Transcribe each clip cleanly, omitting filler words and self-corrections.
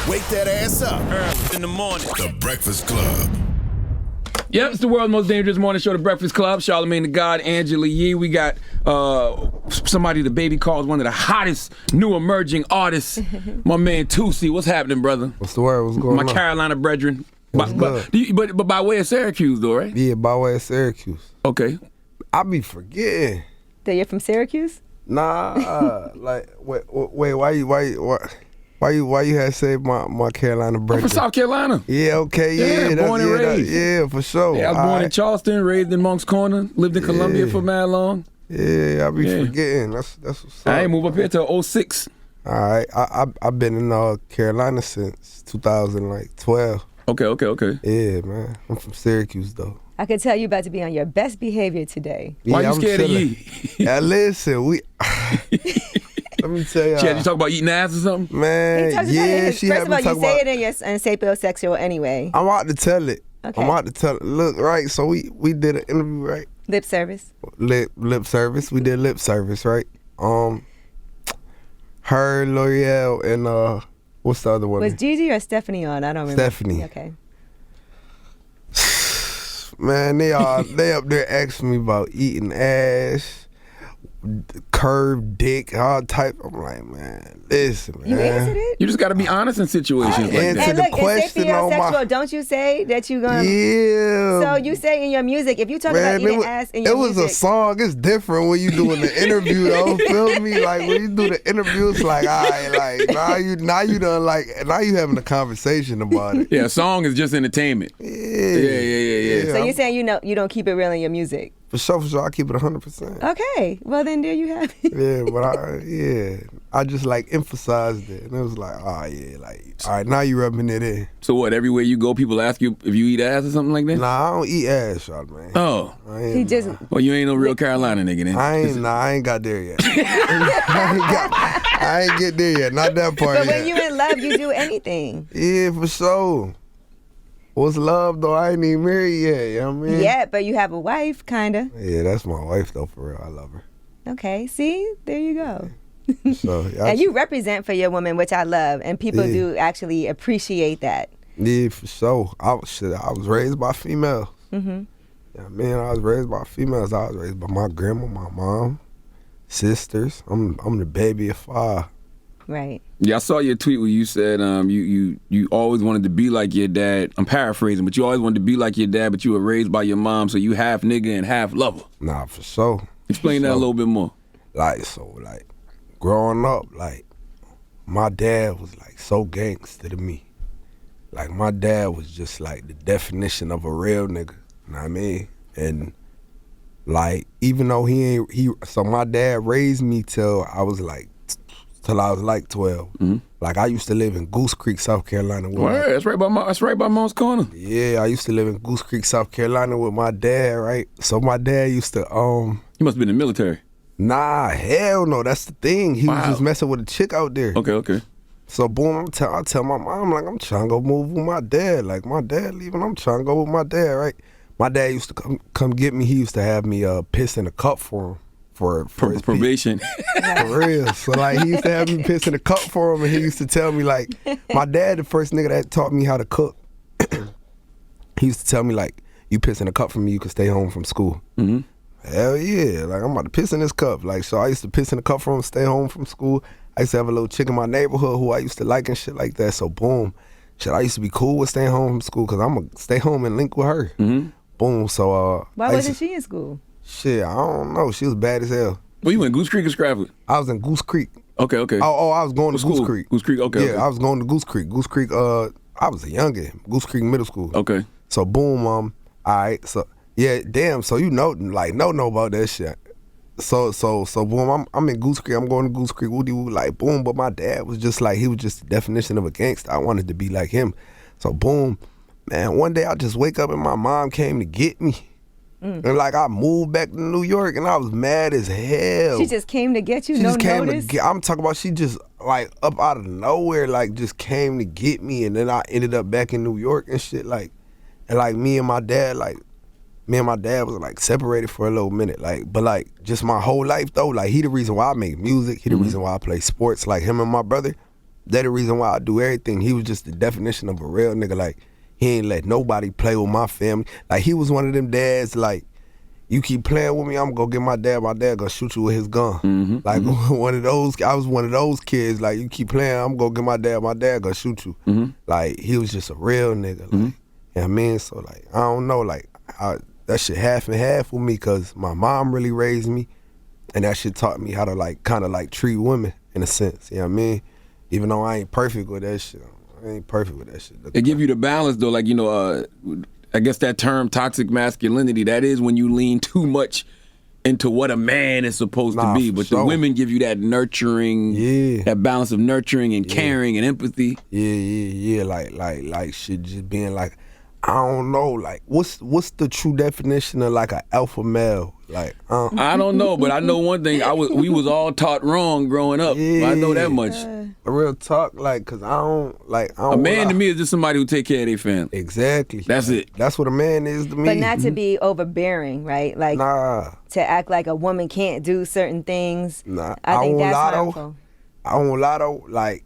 Wake that ass up. Early in the morning. The Breakfast Club. Yep, it's the world's most dangerous morning show, The Breakfast Club. Charlamagne the God, Angela Yee. We got somebody the baby calls one of the hottest new emerging artists. My man Toosii. What's happening, brother? What's the word? What's going on? My Carolina brethren. What's But by way of Syracuse, though, right? Yeah, by way of Syracuse. Okay. I be forgetting. That you're from Syracuse? Nah, like wait, why you had to say my Carolina I'm brethren? from South Carolina. Yeah, okay, yeah, born and raised. Yeah, for sure. Yeah, I was born in Charleston, raised in Monk's Corner, lived in Columbia for mad long. Yeah, I be forgetting. That's what's up. I ain't moved up here till 06. All right, I've been in Carolina since 2012. Okay. Yeah, man, I'm from Syracuse though. I can tell you about to be on your best behavior today. Why you I'm scared of chilling. Yee? Yeah, listen, let me tell you. She had you talk about eating ass or something? Man, yeah, she had First of me all, talk you say about. it in your sapiosexual anyway. I'm about to tell it. Okay. I'm about to tell it. Look, right, so we did an interview, right? Lip service. Lip service. We did lip service, right? Her, L'Oreal, and what's the other one? Was Gigi or Stephanie on? I don't remember. Stephanie. Okay. Man, they up there asking me about eating ass, curved dick, all type. I'm like, man, listen, man. You answered it? You just got to be honest in situations like answered that. And the look, question on my- sapiosexual, don't you say that you gonna... Yeah. So you say in your music, if you talk about eating ass in your music... It was a song. It's different when you doing the interview, though. Feel me? Like when you do the interview, it's like, all right, like now you having a conversation about it. Yeah, a song is just entertainment. Yeah. So you're saying you don't keep it real in your music? For sure, I keep it 100%. Okay, well then there you have it. Yeah, but I just like emphasized it, and it was like, oh yeah, like, all right, now you rubbing it in. So what, everywhere you go, people ask you if you eat ass or something like that? Nah, I don't eat ass, shot, man. Oh. He just... Well, you ain't no real Carolina nigga then. I ain't got there yet. I ain't get there yet, not that part But yet. when you in love, you do anything. Yeah, for sure. What's love, though? I ain't even married yet, you know what I mean? Yeah, but you have a wife, kinda. Yeah, that's my wife, though, for real. I love her. Okay, see? There you go. So, And you represent for your woman, which I love, and people do actually appreciate that. Yeah, for sure. I was raised by females. Mm-hmm. Yeah, man, I was raised by females. I was raised by my grandma, my mom, sisters. I'm the baby of 5. Right. Yeah, I saw your tweet where you said you always wanted to be like your dad. I'm paraphrasing, but you always wanted to be like your dad, but you were raised by your mom, so you half nigga and half lover. Nah, for sure. Explain that a little bit more. Like, growing up, like, my dad was, like, so gangster to me. Like, my dad was just, like, the definition of a real nigga. You know what I mean? And, like, even though so my dad raised me till I was, like, 12. Mm-hmm. Like, I used to live in Goose Creek, South Carolina. That's right by Monk's Corner. Yeah, I used to live in Goose Creek, South Carolina with my dad, right? So my dad used to, You must have been in the military. Nah, hell no, that's the thing. He was just messing with a chick out there. Okay. So boom, I tell my mom, like, I'm trying to go move with my dad. Like, my dad leaving, I'm trying to go with my dad, right? My dad used to come get me. He used to have me piss in a cup for him. For his probation. For real. So, like, he used to have me piss in a cup for him, and he used to tell me, like, my dad, the first nigga that taught me how to cook, he used to tell me, like, you piss in a cup for me, you can stay home from school. Mm-hmm. Hell yeah. Like, I'm about to piss in this cup. Like, so I used to piss in a cup for him, stay home from school. I used to have a little chick in my neighborhood who I used to like and shit like that. So, boom. Shit, I used to be cool with staying home from school because I'm going to stay home and link with her. Mm-hmm. Boom. So, Why wasn't she in school? Shit, I don't know. She was bad as hell. Well, you in Goose Creek or Stratford? I was in Goose Creek. Okay. Oh, I was going to Goose Creek. Goose Creek, okay. Yeah, I was going to Goose Creek. Goose Creek, I was a youngin'. Goose Creek Middle School. Okay. So, boom, all right, so, yeah, damn, so you know about that shit. So, boom, I'm in Goose Creek. I'm going to Goose Creek, woody-woo, like, boom, but my dad was just like, he was just the definition of a gangster. I wanted to be like him. So, boom, man, one day I just wake up and my mom came to get me. And like I moved back to New York and I was mad as hell. She just came to get you, she no just came notice? I'm talking about she just like up out of nowhere, like just came to get me, and then I ended up back in New York and shit, like, and like me and my dad was like separated for a little minute, like, but like just my whole life though, like he the reason why I make music, he the reason why I play sports, like him and my brother, That the reason why I do everything. He was just the definition of a real nigga. Like, he ain't let nobody play with my family. Like, he was one of them dads, like, you keep playing with me, I'm gonna get my dad gonna shoot you with his gun. Like, one of those, I was one of those kids, like, you keep playing, I'm gonna get my dad gonna shoot you. Like, he was just a real nigga. Like, you know what I mean? So, like, I don't know, like, that shit half and half with me, cause my mom really raised me, and that shit taught me how to, like, kind of, like, treat women, in a sense, you know what I mean? Even though I ain't perfect with that shit. I ain't perfect with that shit. It give you the balance, though, like, you know, I guess that term toxic masculinity, that is when you lean too much into what a man is supposed to be. But the women give you that nurturing, that balance of nurturing and caring and empathy. Yeah. Like shit just being like, I don't know, like, what's the true definition of like an alpha male? Like, I don't know, but I know one thing. We was all taught wrong growing up. I know that much. A real talk, like, cause I don't. A man to me is just somebody who take care of their family. Exactly. That's it. That's what a man is to me. But not to be overbearing, right? Like, to act like a woman can't do certain things. Nah, I think that's harmful. I won't lie though, like,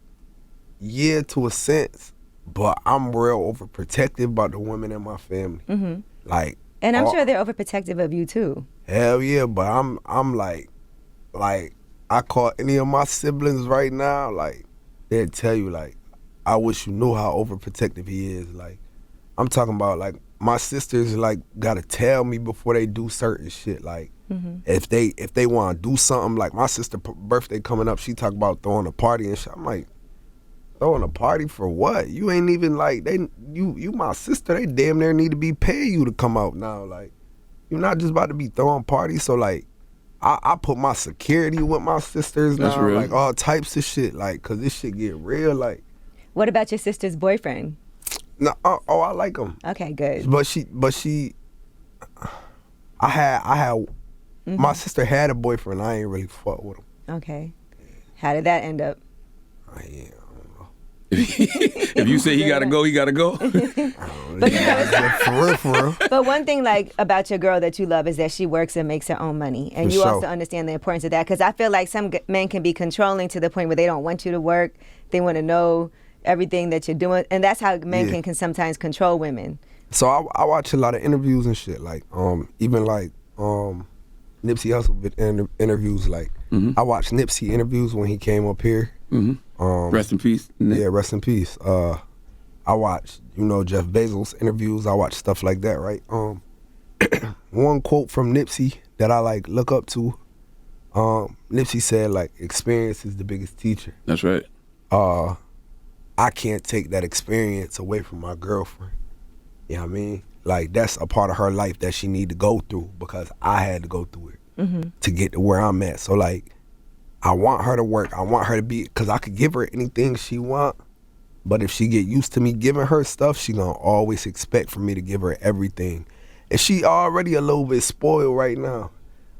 yeah, to a sense, but I'm real overprotective about the women in my family. Like, and I'm sure they're overprotective of you too. Hell yeah, but I'm like, I call any of my siblings right now, like, they'd tell you, like, I wish you knew how overprotective he is. Like, I'm talking about, like, my sisters, like, gotta tell me before they do certain shit. Like, if they want to do something, like, my sister's birthday coming up, she talk about throwing a party and shit. I'm like, throwing a party for what? You ain't even, like, you my sister. They damn near need to be paying you to come out now. Like, you're not just about to be throwing parties. So, like, I put my security with my sisters now, like, all types of shit, like, cause this shit get real, like. What about your sister's boyfriend? No, I like him. Okay, good. But I had, my sister had a boyfriend. I ain't really fuck with him. Okay. How did that end up? Yeah. If you say he gotta go, he gotta go. But you know, for real. But one thing, like, about your girl that you love is that she works and makes her own money, and you also understand the importance of that. Because I feel like some men can be controlling to the point where they don't want you to work. They want to know everything that you're doing, and that's how men can sometimes control women. So I watch a lot of interviews and shit, like, even like Nipsey Hussle interviews. Like, I watched Nipsey interviews when he came up here. Rest in peace. Yeah, rest in peace. I watch, you know, Jeff Bezos interviews. I watch stuff like that, right? One quote from Nipsey that I, like, look up to. Nipsey said, like, experience is the biggest teacher. That's right. I can't take that experience away from my girlfriend. You know what I mean? Like, that's a part of her life that she need to go through because I had to go through it to get to where I'm at. So, like, I want her to work. I want her to be, because I could give her anything she want, but if she get used to me giving her stuff, she gonna always expect for me to give her everything. And she already a little bit spoiled right now.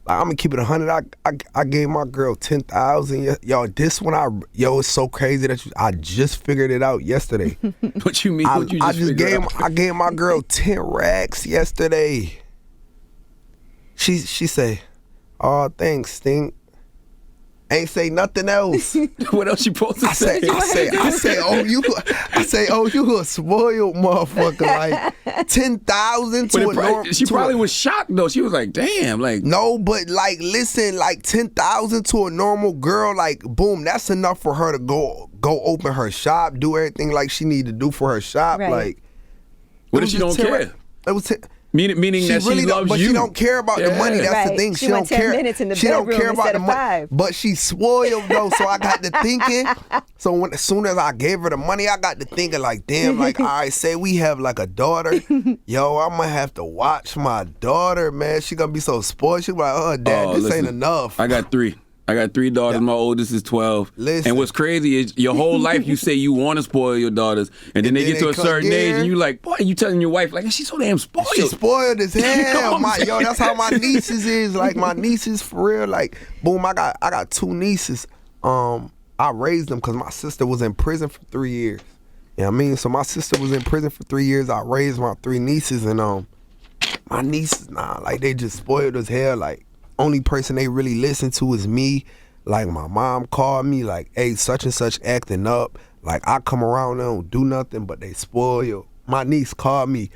Like, I'm gonna keep it 100. I gave my girl 10,000. Yo, this one, it's so crazy that I just figured it out yesterday. What you mean? I gave my girl 10 racks yesterday. She say, "Oh, thanks, Stink." Ain't say nothing else. What else you supposed to say? I say, oh, you a spoiled motherfucker. Like, 10,000 to a normal. She probably was shocked though. She was like, damn, like. No, but, like, listen, like, 10,000 to a normal girl, like, boom, that's enough for her to go open her shop, do everything like she need to do for her shop. Right. Like, what if she don't care? It was Meaning she that really she loves but you. she don't care about the money. That's the thing. She don't care. 10 minutes in the bedroom instead of 5. But she's spoiled though, so I got to thinking. So as soon as I gave her the money, I got to thinking like, damn, like, all right, say we have like a daughter. Yo, I'm gonna have to watch my daughter, man. She gonna be so spoiled. She be like, oh, Dad, this ain't enough. I got 3 daughters. Yeah. My oldest is 12. Listen. And what's crazy is your whole life you say you want to spoil your daughters, and then they get to a certain age, and you like, boy, you telling your wife like, she's so damn spoiled. She's spoiled as hell. That's how my nieces is. Like, my nieces for real. Like, boom, I got 2 nieces. I raised them because my sister was in prison for 3 years. You know what I mean? So my sister was in prison for 3 years. I raised my 3 nieces, and my nieces, like, they just spoiled as hell. Like, only person they really listen to is me. like my mom called me like, hey, such and such acting up. Like I come around, they don't do nothing, but they spoil you. My niece called me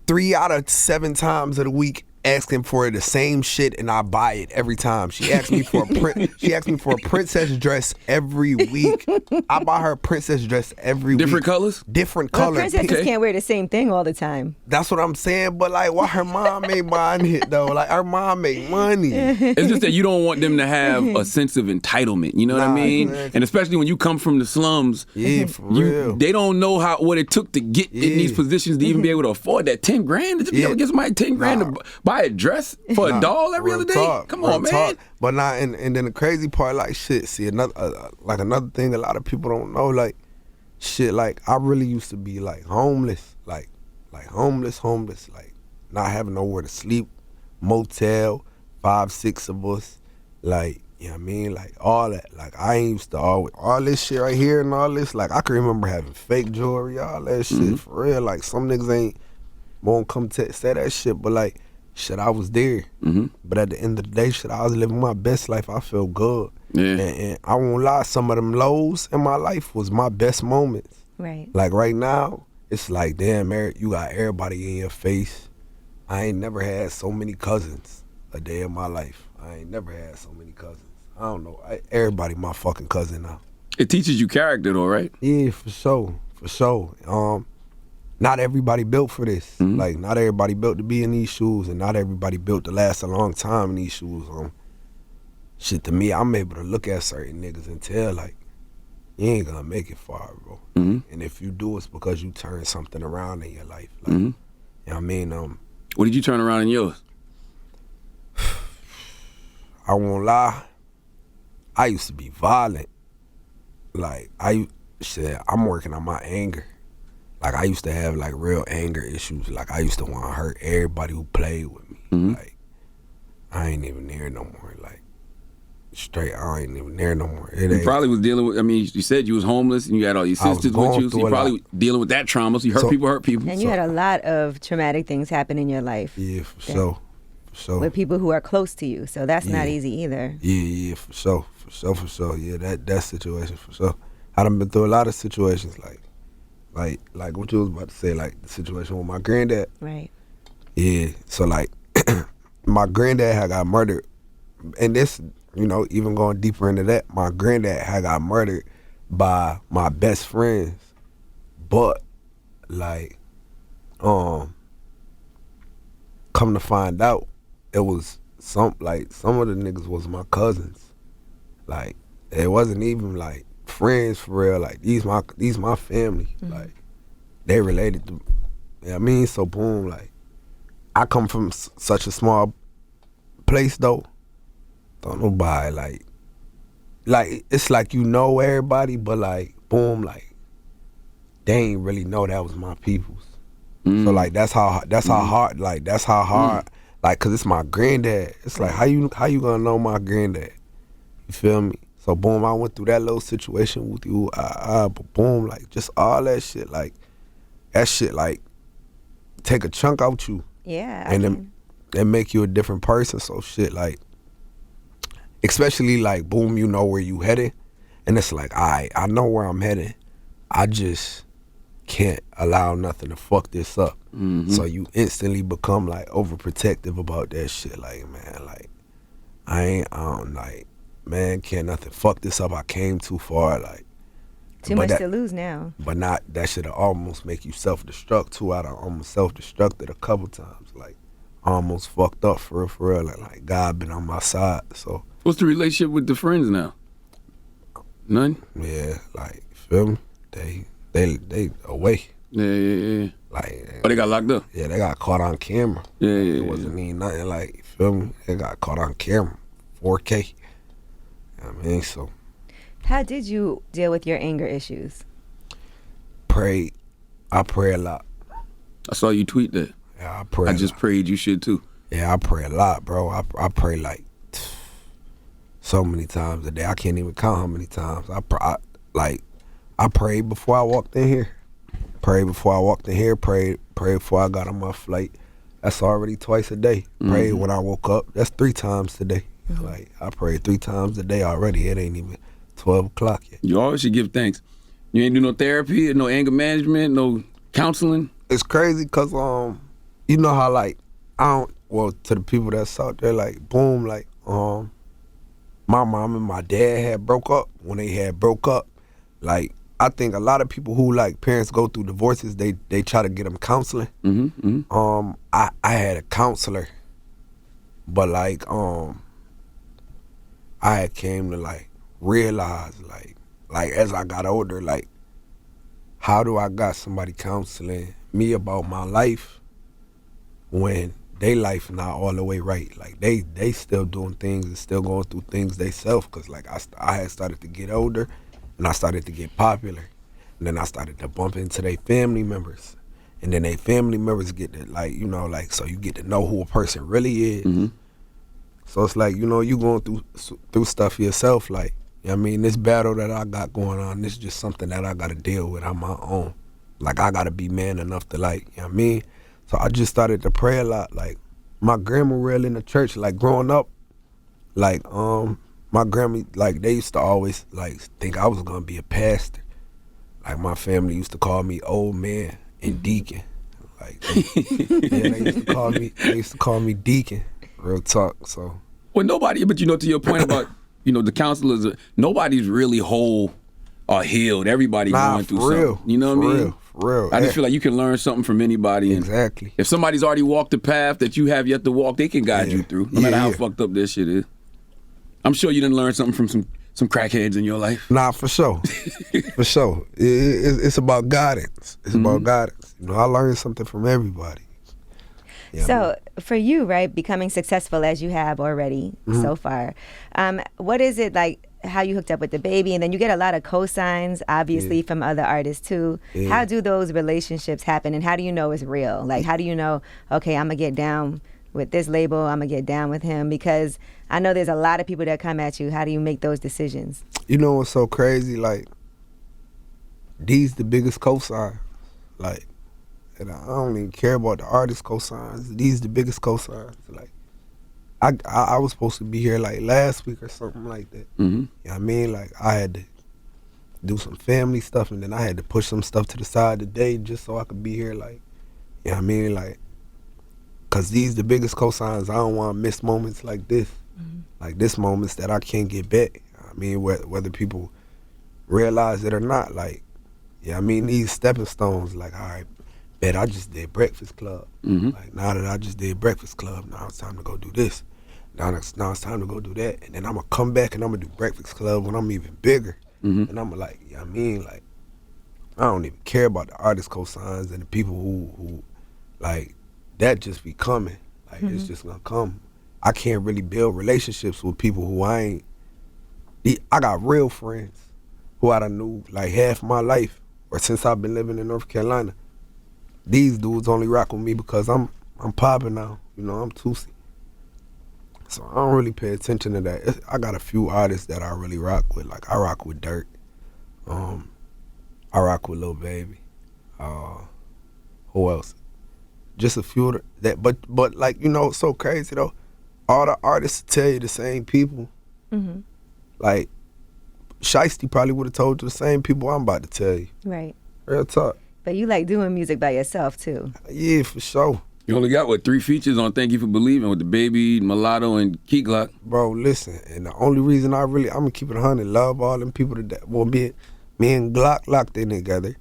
3 out of 7 times of the week asking for the same shit, and I buy it every time. She asked me for a princess dress every week. I buy her a princess dress every Different week. colors? Different Well, colors. princesses can't wear the same thing all the time. That's what I'm saying, but like, why her mom ain't buying it though? Like, her mom make money. It's just that you don't want them to have a sense of entitlement. You know what I mean? Exactly. And especially when you come from the slums, Yeah, for real. they don't know what it took to get in these positions to even be able to afford that 10 grand. To be able to get somebody 10 grand to buy a dress for a doll every other day. Come on, man. Talk. But now, and then the crazy part, like shit. See, another thing a lot of people don't know, like shit. Like I really used to be like homeless, like homeless, like not having nowhere to sleep, motel, 5, 6 of us, like. You know what I mean? Like, all that. Like, I ain't used to all this shit right here and all this. Like, I can remember having fake jewelry, all that shit, for real. Like, some niggas won't come say that shit, but, like, shit, I was there. But at the end of the day, shit, I was living my best life. I feel good. Yeah. And I won't lie, some of them lows in my life was my best moments. Right. Like, right now, it's like, damn, Eric, you got everybody in your face. I ain't never had so many cousins a day in my life. I ain't never had so many cousins. I don't know. Everybody my fucking cousin now. It teaches you character though, right? Yeah, for sure. Not everybody built for this. Like, not everybody built to be in these shoes, and not everybody built to last a long time in these shoes. Shit, to me, I'm able to look at certain niggas and tell, like, you ain't gonna make it far, bro. And if you do, it's because you turn something around in your life. Like, you know what I mean? What did you turn around in yours? I won't lie. I used to be violent. Like, I'm working on my anger. Like, I used to have, like, real anger issues. Like, I used to want to hurt everybody who played with me. Like, I ain't even there no more. Like, straight, I ain't even there no more. You probably was dealing with, I mean, you said you was homeless and you had all your sisters with you, so you probably dealing with that trauma, so you hurt people. And you had a lot of traumatic things happen in your life. Yeah, for sure. With people who are close to you, so that's not easy either. Yeah, for sure. Yeah, that situation for sure. I done been through a lot of situations, like what you was about to say, like the situation with my granddad. Right. Yeah, so like my granddad had got murdered, and this, you know, even going deeper into that, my granddad had got murdered by my best friends, but like, come to find out, it was some of the niggas was my cousins. Like, it wasn't even like friends for real. Like, these my family. Like, they related to, you know what I mean? So boom, like, I come from such a small place though. Don't nobody like it's like, you know, everybody, but like boom, like they ain't really know that was my peoples. So like that's how hard, like, cause it's my granddad. It's like, how you gonna know my granddad? You feel me? So boom, I went through that little situation with you, but boom, like, just all that shit, like, that shit, like, take a chunk out you. Yeah. And then make you a different person. So shit, like, especially like, boom, you know where you headed, and it's like, I know where I'm headed. I just can't allow nothing to fuck this up. So you instantly become like overprotective about that shit. Like, man, like, I don't like, man, can't nothing fuck this up. I came too far, like. Too much to lose now. But not, that should almost make you self-destruct too. I done almost self-destructed a couple times. Like, almost fucked up for real. Like God been on my side, so. What's the relationship with the friends now? None? Yeah, like, feel me? They away. Yeah. Like, they got locked up? Yeah, they got caught on camera. Yeah. It wasn't even nothing, like, feel me? They got caught on camera, 4K. You know what I mean? So. How did you deal with your anger issues? Prayed. I pray a lot. I saw you tweet that. Yeah, I pray. I just prayed you should too. Yeah, I pray a lot, bro. I pray like so many times a day. I can't even count how many times. I prayed before I walked in here. Prayed before I walked in here. Prayed before I got on my flight. That's already twice a day. Prayed when I woke up. That's 3 times today. Like, I pray 3 times a day already. It ain't even 12 o'clock yet. You always should give thanks. You ain't do no therapy, no anger management, no counseling? It's crazy because, you know how, like, to the people that's out there, like, boom, like, my mom and my dad had broke up. When they had broke up, like, I think a lot of people who, like, parents go through divorces, they try to get them counseling. I had a counselor, but, like, I had came to, like, realize, like as I got older, like, how do I got somebody counseling me about my life when they life not all the way right? Like, they still doing things and still going through things they self, because, like, I had started to get older and I started to get popular, and then I started to bump into their family members, and then they family members get to, like, you know, like, so you get to know who a person really is. So it's like, you know, you going through stuff yourself, like, you know what I mean? This battle that I got going on, this is just something that I got to deal with on my own. Like, I got to be man enough to, like, you know what I mean? So I just started to pray a lot. Like, my grandma real in the church, like, growing up, like, my grandma, like, they used to always, like, think I was going to be a pastor. Like, my family used to call me old man and deacon. Like, yeah, they used to call me deacon. Real talk, so. Well, nobody, but, you know, to your point about, you know, the counselors, nobody's really whole or healed. Everybody's going through something. You know what I mean? For real. I just feel like you can learn something from anybody. And exactly. if somebody's already walked the path that you have yet to walk, they can guide you through, no matter how fucked up this shit is. I'm sure you didn't learn something from some crackheads in your life. Nah, for sure. For sure. It's about guidance. It's about guidance. You know, I learned something from everybody. Yeah, so for you, right, becoming successful as you have already so far, what is it like, how you hooked up with the baby, and then you get a lot of cosigns, obviously, from other artists too. How do those relationships happen, and how do you know it's real? Like, how do you know, okay, I'm going to get down with this label, I'm going to get down with him? Because I know there's a lot of people that come at you. How do you make those decisions? You know what's so crazy? Like, these the biggest cosigns. Like, and I don't even care about the artist cosigns. These the biggest cosigns. Like, I was supposed to be here like last week or something like that. You know what I mean? Like, I had to do some family stuff, and then I had to push some stuff to the side today just so I could be here. Like, you know what I mean? Like, cause these the biggest cosigns. I don't want to miss moments like this. Like, this moments that I can't get back. I mean, whether people realize it or not. Like, yeah, I mean, these stepping stones. Like, all right. Bet I just did Breakfast Club. Like, now that I just did Breakfast Club, now it's time to go do this. Now it's time to go do that. And then I'm going to come back and I'm going to do Breakfast Club when I'm even bigger. And I'm like, you know what I mean? Like, I don't even care about the artist cosigns and the people who like, that just be coming. Like, it's just going to come. I can't really build relationships with people who I got real friends who I done knew, like, half my life, or since I've been living in North Carolina. These dudes only rock with me because I'm popping now. You know, I'm Toosii. So I don't really pay attention to that. I got a few artists that I really rock with. Like, I rock with Dirt. I rock with Lil Baby. Who else? Just a few of that. But like, you know, it's so crazy though. All the artists tell you the same people. Like, Shiesty probably would have told you the same people I'm about to tell you. Right. Real talk. But you like doing music by yourself too. Yeah, for sure. You only got, 3 features on Thank You For Believing with the Baby, Mulatto, and Key Glock. Bro, listen, and the only reason I'm gonna keep it 100, love all them people that, well, me and Glock locked in together.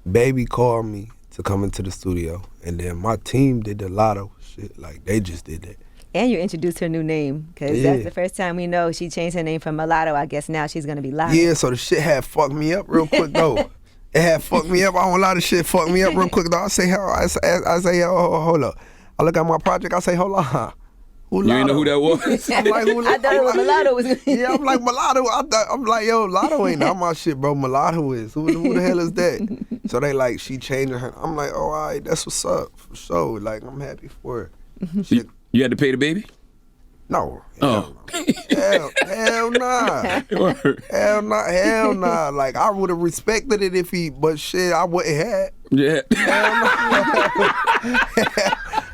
Baby called me to come into the studio, and then my team did the Lotto shit. Like, they just did that. And you introduced her new name, because that's the first time we know she changed her name from Mulatto. I guess now she's gonna be Lotto. Yeah, so the shit had fucked me up real quick though. It had fucked me up. I don't, a lot of shit fucked me up real quick though. I say, hold up. I look at my project, I say, hold on. You ain't know who that was? I'm like, I thought it was Mulatto. Yeah, I'm like, Mulatto. I'm like, yo, Lotto ain't not my shit, bro. Mulatto is. Who the hell is that? So they like, she changing her. I'm like, oh, all right, that's what's up, for sure. Like, I'm happy for her. You had to pay the Baby? No. Oh. Hell nah. Hell nah. Like, I would have respected it if but shit, I wouldn't have. Yeah.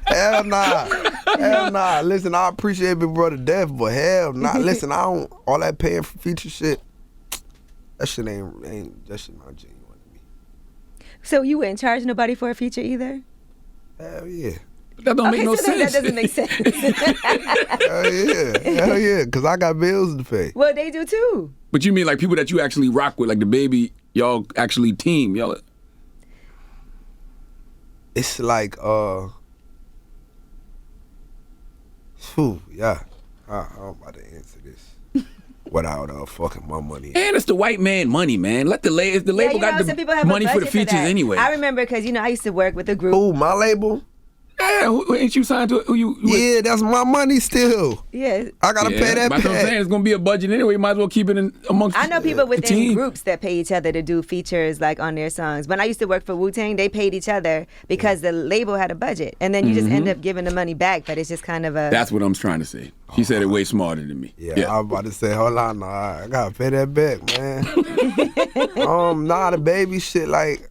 Hell nah. Hell nah. Listen, I appreciate Big Brother death, but hell nah. Listen, I don't all that paying for feature shit. That shit ain't that shit not genuine to me. So you wouldn't charge nobody for a feature either? Hell yeah. That don't make no so sense. That doesn't make sense. Hell yeah, because I got bills to pay. Well, they do too. But you mean like people that you actually rock with, like the baby, y'all actually team, y'all? It's like, yeah. I'm about to answer this without fucking my money. And it's the white man money, man. Let the label got some people the have money a for the budget features that. anyway. I remember because I used to work with a group. Who, my label? Yeah, ain't you signed to it? Who you? Yeah, that's my money still. Yeah. I gotta pay that That's what I'm saying. back. It's gonna be a budget anyway. You might as well keep it in amongst. I know people the within team. groups that pay each other to do features like on their songs. When I used to work for Wu-Tang, they paid each other because the label had a budget, and then you just end up giving the money back. But it's just kind of a. That's what I'm trying to say. She said it way smarter than me. Yeah, I was about to say, hold on, nah, I gotta pay that back, man. Nah, the baby shit, like,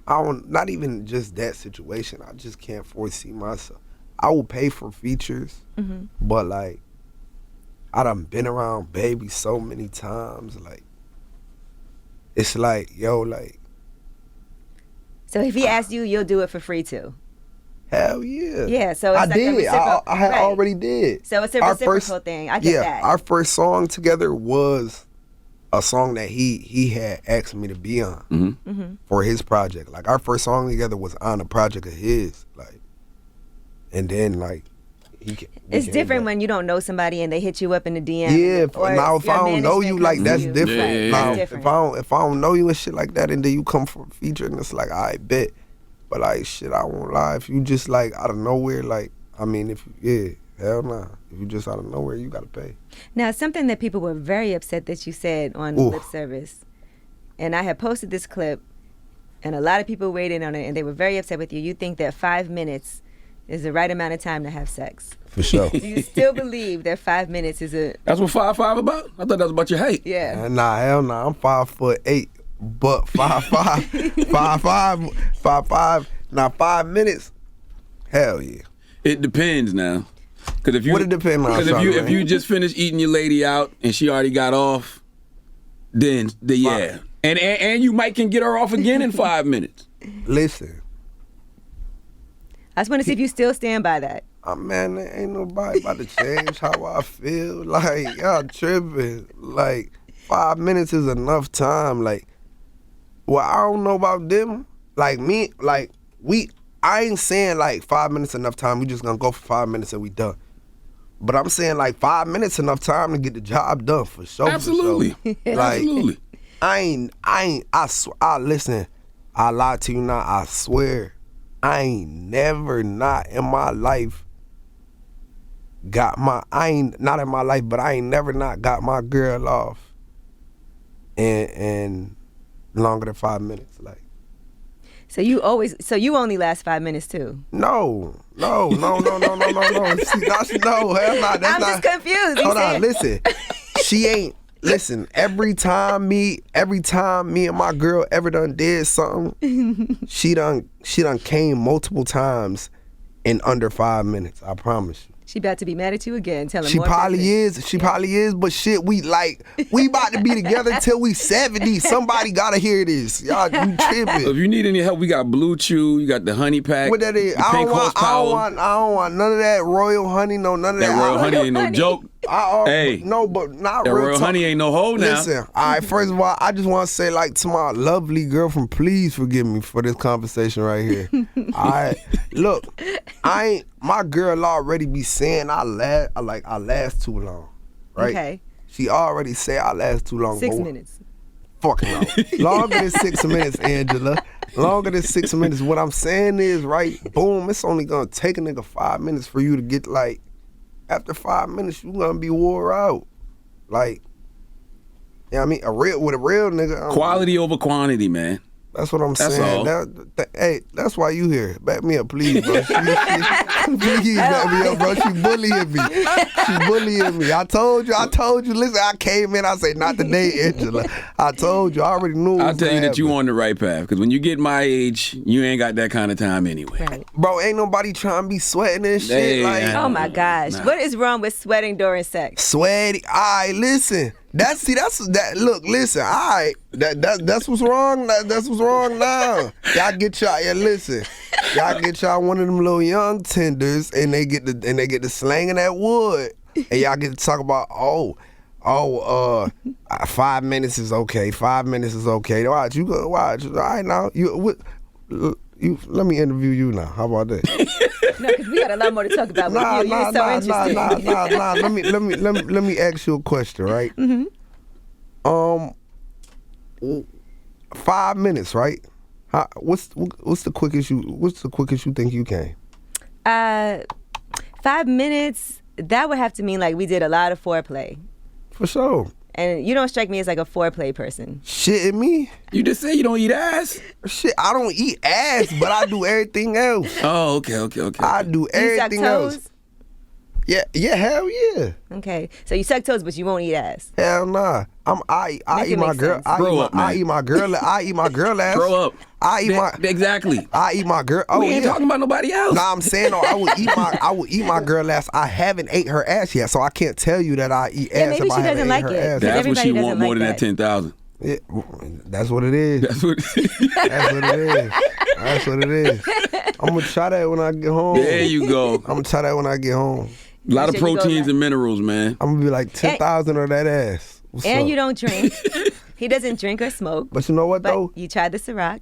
not even just that situation. I just can't foresee myself. I will pay for features, but like, I done been around baby so many times. Like, it's like, yo, like. So if he asked you, you'll do it for free too. Hell yeah. Yeah, so it's I like did. a reciprocal. I had right. already did. So it's a Our reciprocal thing. I get that. Our first song together was a song that he had asked me to be on for his project. Like, our first song together was on a project of his. Like, and then like it's different when you don't know somebody and they hit you up in the DM. Yeah, or now if I don't know you, like, that's you. different. Yeah. Now, That's if I don't know you and shit like that, and then you come for a feature and it's like, I bet. But like, shit, I won't lie. If you just like out of nowhere, like, I mean, hell nah. If you just out of nowhere, you gotta pay. Now, something that people were very upset that you said on Lip Service, and I had posted this clip, and a lot of people waited on it, and they were very upset with you. You think that 5 minutes is the right amount of time to have sex. For sure. Do you still believe that 5 minutes is a... That's what 5'5" about? I thought that was about your height. Yeah. Nah, hell nah. I'm 5'8", but 5'5", 5'5". Now 5 minutes, hell yeah. It depends now. Cause if you, What it depend on? Because if you just finished eating your lady out and she already got off, then yeah. And you might can get her off again in 5 minutes. Listen. I just want to see if you still stand by that. Man, there ain't nobody about to change how I feel. Like, y'all tripping. Like, 5 minutes is enough time. Like, well, I don't know about them. Like, me, like, I ain't saying like 5 minutes enough time. We just gonna go for 5 minutes and we done. But I'm saying like 5 minutes enough time to get the job done for sure. Absolutely. For sure. Like, Absolutely. Listen, I lie to you now, I swear, I ain't never not in my life got my, I ain't never not got my girl off in longer than 5 minutes. Like, So you only last 5 minutes too? No. See, no, hell no, I'm just confused. Hold on, listen. She ain't. Listen, every time me and my girl ever done did something, she done came multiple times in under 5 minutes. I promise you. She about to be mad at you again. Tell him She more probably business. is. She probably is. But shit, we about to be together until we 70. Somebody gotta hear this. Y'all, you tripping? So if you need any help, we got Blue Chew. You got the honey pack. What that is? I don't want none of that royal honey. No, none of that. That royal honey ain't no joke. Hey, no, but not that real royal talk. honey ain't no hoe now. Listen, all right. First of all, I just want to say, like, to my lovely girlfriend, please forgive me for this conversation right here. All right, look, my girl already be saying I last too long, right? Okay. She already say I last too long. 6 minutes. Fucking long. Longer than 6 minutes, Angela. Longer than 6 minutes. What I'm saying is, right? Boom. It's only gonna take a nigga 5 minutes for you to get like. After 5 minutes, you gonna be wore out. Like, yeah, I mean, with a real nigga. Quality over quantity, man. That's what I'm That's saying. all. Hey, that's why you here. Back me up, please, bro. Please back me up, bro. She bullying me. I told you. Listen, I came in. I say, not today, Angela. I told you. I already knew. I'll tell you that you on the right path. Because when you get my age, you ain't got that kind of time anyway. Right. Bro, ain't nobody trying to be sweating and shit. Hey, like, Oh my gosh. Nah. What is wrong with sweating during sex? sweaty. All right, listen. That's that. Look, listen. All right, that's what's wrong. That's what's wrong now. Y'all get y'all. Yeah, listen. Y'all get y'all one of them little young tenders, and they get the slanging that wood, and y'all get to talk about 5 minutes is okay. 5 minutes is okay. Watch you go. Watch. All right now. You let me interview you now. How about that? No, because we got a lot more to talk about with you. You're so interesting. Nah. Let me ask you a question, right? Mm-hmm. 5 minutes, right? What's the quickest you think you came? 5 minutes, that would have to mean like we did a lot of foreplay. For sure. And you don't strike me as like a foreplay person. Shitting me? You just said you don't eat ass? Shit, I don't eat ass, but I do everything else. Oh, okay. I do You suck everything else. toes? Yeah, hell yeah. Okay. So you suck toes, but you won't eat ass. Hell nah. I Make eat it my make girl. sense. Grow I eat my girl ass. Grow up. I eat my Exactly. I eat my girl. Oh, We ain't yeah. talking about nobody else. Nah, I'm saying I would eat my girl ass. I haven't ate her ass yet, so I can't tell you that I eat ass maybe if she I haven't doesn't ate like her it. ass. That's what she everybody want doesn't more than like that 10,000. Yeah, that's what it is. That's what. That's what it is. That's what it is. I'm gonna try that when I get home. There you go. I'm gonna try that when I get home. A lot of Should you go proteins back? and minerals, man. I'm gonna be like 10,000 of that ass. What's And up? you don't drink. He doesn't drink or smoke. But you know what But though? you tried the Ciroc.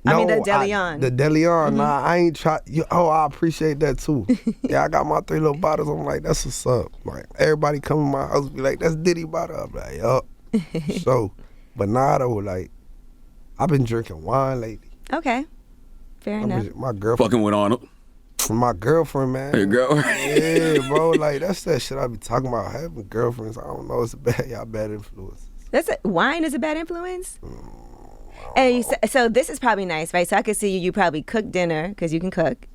I mean the DeLeon. The DeLeon. Nah, I ain't try. I appreciate that too. Yeah, I got my 3 little bottles. I'm like, that's what's up. Like everybody come to my house be like, that's Diddy bottle. I'm like, yup. So, but nah though, like I've been drinking wine lately. Okay. Fair enough. My girlfriend. Fucking with Arnold. My girlfriend, man. Hey, girl. Yeah, bro. Like that's that shit I be talking about. Having girlfriends, I don't know. It's bad influence. Wine is a bad influence? And so this is probably nice, right? So I could see you probably cook dinner, because you can cook,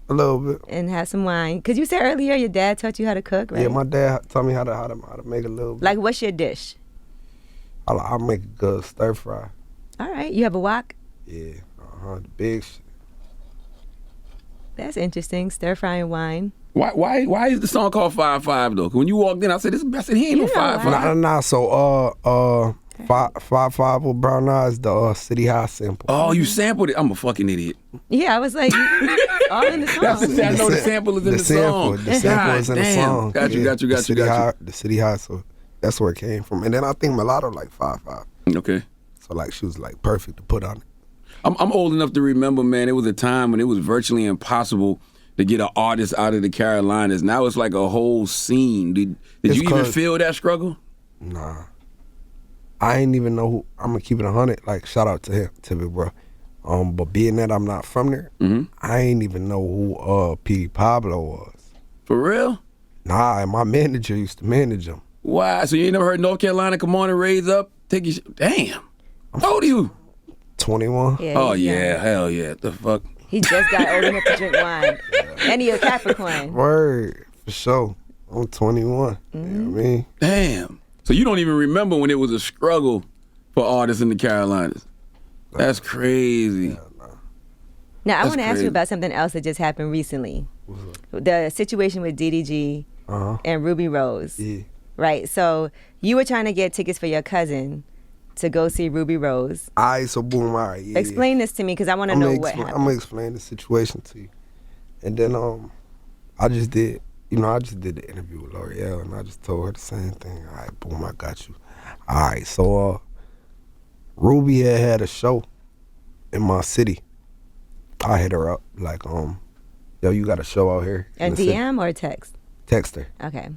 A little bit. and have some wine. Because you said earlier your dad taught you how to cook, right? Yeah, my dad taught me how to make a little bit. Like, what's your dish? I make a good stir fry. All right. You have a wok? Yeah, the big shit. That's interesting. Stir frying wine. Why is the song called 5-5 though? 'Cause when you walked in, I said he ain't no You know 5-5. Nah. So 5 with brown eyes, the City High sample. Oh, you sampled it. I'm a fucking idiot. Yeah, I was like, all in the song. That's the I know the sample is in the song. The sample is in the Damn. song. Got you. The City High, so that's where it came from. And then I think Mulatto like 5-5. Okay. So like she was like perfect to put on it. I'm old enough to remember, man, it was a time when it was virtually impossible to get an artist out of the Carolinas. Now it's like a whole scene. Did you even feel that struggle? Nah. I ain't even know who. I'm gonna keep it 100. Like shout out to him, to me, bro. But being that I'm not from there, I ain't even know who P. Pablo was. For real? Nah, and my manager used to manage him. Why? So you ain't never heard North Carolina come on and raise up? Take your damn. How old are you? 21. Yeah, Oh he's young. yeah, hell yeah. The fuck? He just got old enough to drink wine. And he a Capricorn. Word, for sure. I'm 21. You know what I mean? Damn. So you don't even remember when it was a struggle for artists in the Carolinas. That's crazy. Now, I That's want to ask crazy. you about something else that just happened recently. The situation with DDG and Ruby Rose. Yeah. Right. So you were trying to get tickets for your cousin to go see Ruby Rose. All right, so boom, all right. Yeah, Explain this to me because I want to know what happened. I'm gonna explain the situation to you. And then I just did the interview with L'Oreal and I just told her the same thing. All right, boom, I got you. All right, so Ruby had a show in my city. I hit her up like, yo, you got a show out here. A in the city? DM or a text? Text her. Okay.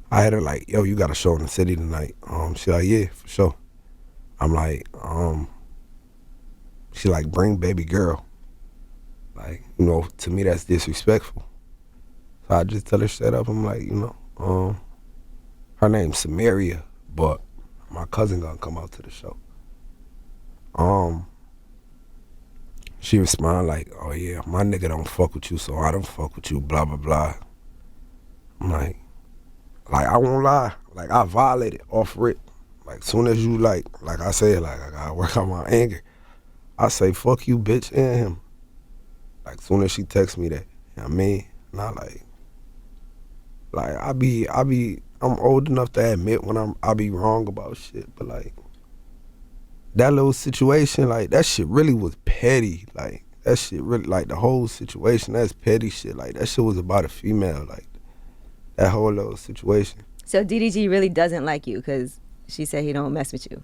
I had her like, yo, you got a show in the city tonight. She like, yeah, for sure. I'm like, she like, bring baby girl. Like, you know, to me that's disrespectful. So I just tell her straight up, I'm like, you know, her name's Samaria, but my cousin gonna come out to the show. She respond like, oh yeah, my nigga don't fuck with you, so I don't fuck with you, blah, blah, blah. I'm like I won't lie. Like, I violated off rip. Like, soon as you, like I said, like, I gotta work on my anger. I say, fuck you, bitch, and him. Like, soon as she texts me that, you know what I mean? Not like I'm old enough to admit when I be wrong about shit, but like, that little situation, like, that shit really was petty. Like, that shit really, like, the whole situation, that's petty shit. Like, that shit was about a female, like, that whole little situation. So DDG really doesn't like you because she said he don't mess with you.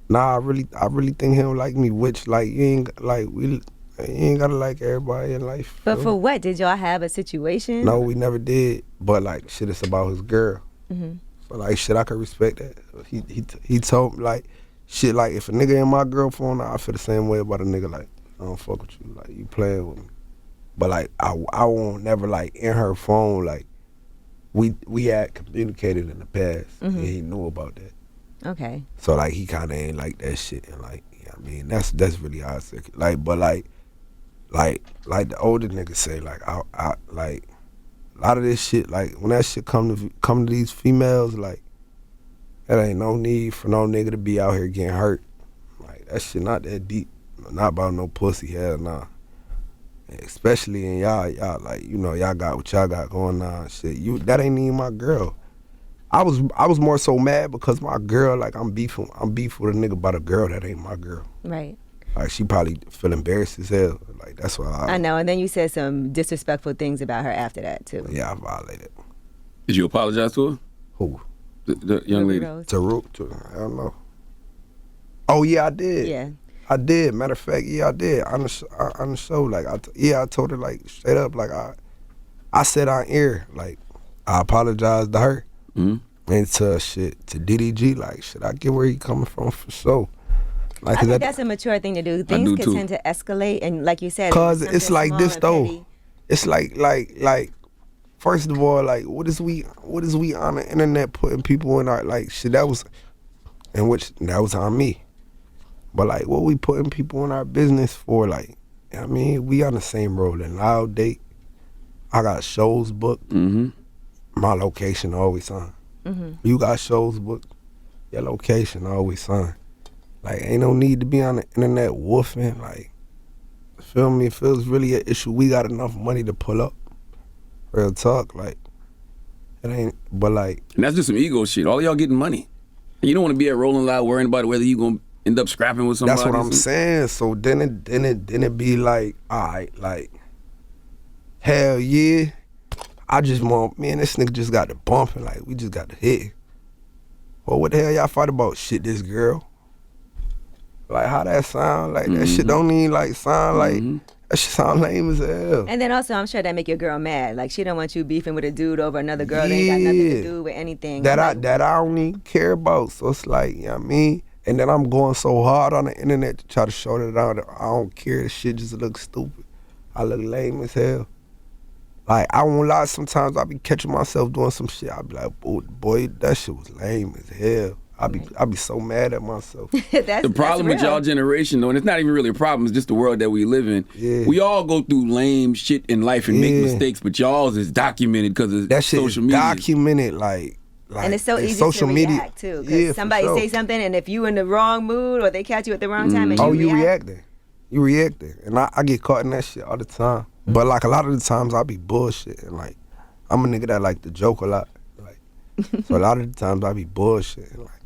Nah, I really think he don't like me, which, like, you ain't gotta like everybody in life. But for what? Did y'all have a situation? No, we never did. But, like, shit, it's about his girl. Mm-hmm. So, like, shit, I could respect that. He told me, like, shit, like, if a nigga in my girl phone, I feel the same way about a nigga, like, I don't fuck with you. Like, you playing with me. But, like, I won't never, like, in her phone, like, we had communicated in the past, and he knew about that. Okay. So, like, he kind of ain't like that shit. And, like, yeah, I mean, that's really how I say it. Like, but, like the older niggas say, like, I like, a lot of this shit, like, when that shit come to these females, like, there ain't no need for no nigga to be out here getting hurt. Like, that shit not that deep. Not about no pussy, hell nah. Especially in y'all, like, you know, y'all got what y'all got going on, shit. That ain't even my girl. I was more so mad because my girl, like, I'm beef with a nigga about a girl that ain't my girl. Right. Like, she probably feel embarrassed as hell. Like, that's why I know, and then you said some disrespectful things about her after that, too. Yeah, I violated. Did you apologize to her? Who? The young lady. To I don't know. Oh, yeah, I did. Yeah. I did. Matter of fact, yeah, I did. On the show, like, I told her, like, straight up, like, I said on air, like, I apologized to her. Mm-hmm. And to DDG, like, shit, I get where he coming from for sure. Like, I think that's a mature thing to do. Things do can too. tend to escalate, and like you said, cause it's like this though. Petty. It's like first of all, like, what is we on the internet putting people in our, like, shit, that was on me. But, like, what we putting people in our business for, like, I mean, we on the same road and loud date. I got shows booked. Mm-hmm. My location always on. Mm-hmm. You got shows booked, your location always on. Like, ain't no need to be on the internet woofing. Like, feel me? If it was really an issue, we got enough money to pull up. Real talk, like, it ain't, but, like. And that's just some ego shit. All of y'all getting money. You don't want to be at Rolling Loud worrying about whether you gonna end up scrapping with somebody. That's what I'm saying. So then it be like, all right, like, hell yeah. I just want, me and this nigga just got the bumping, like, we just got the hit. Well, what the hell y'all fight about? Shit, this girl. Like, how that sound? Like, that shit don't even, like, sound like, that shit sound lame as hell. And then also, I'm sure that make your girl mad. Like, she don't want you beefing with a dude over another girl that ain't got nothing to do with anything. That I don't even care about. So it's like, you know what I mean? And then I'm going so hard on the internet to try to show that I don't care. This shit just looks stupid. I look lame as hell. Like, I won't lie, sometimes I be catching myself doing some shit. I be like, boy, that shit was lame as hell. I be so mad at myself. The problem with y'all generation, though, and it's not even really a problem, it's just the world that we live in. Yeah. We all go through lame shit in life and make mistakes, but y'all's is documented because of that shit social media. Documented, like, and it's so easy social to media. react, too. Because somebody sure. say something, and if you in the wrong mood or they catch you at the wrong time and you reacting. You reacting. And I get caught in that shit all the time. But, like, a lot of the times I be bullshitting. Like, I'm a nigga that like to joke a lot. Like, so a lot of the times I be bullshitting. Like,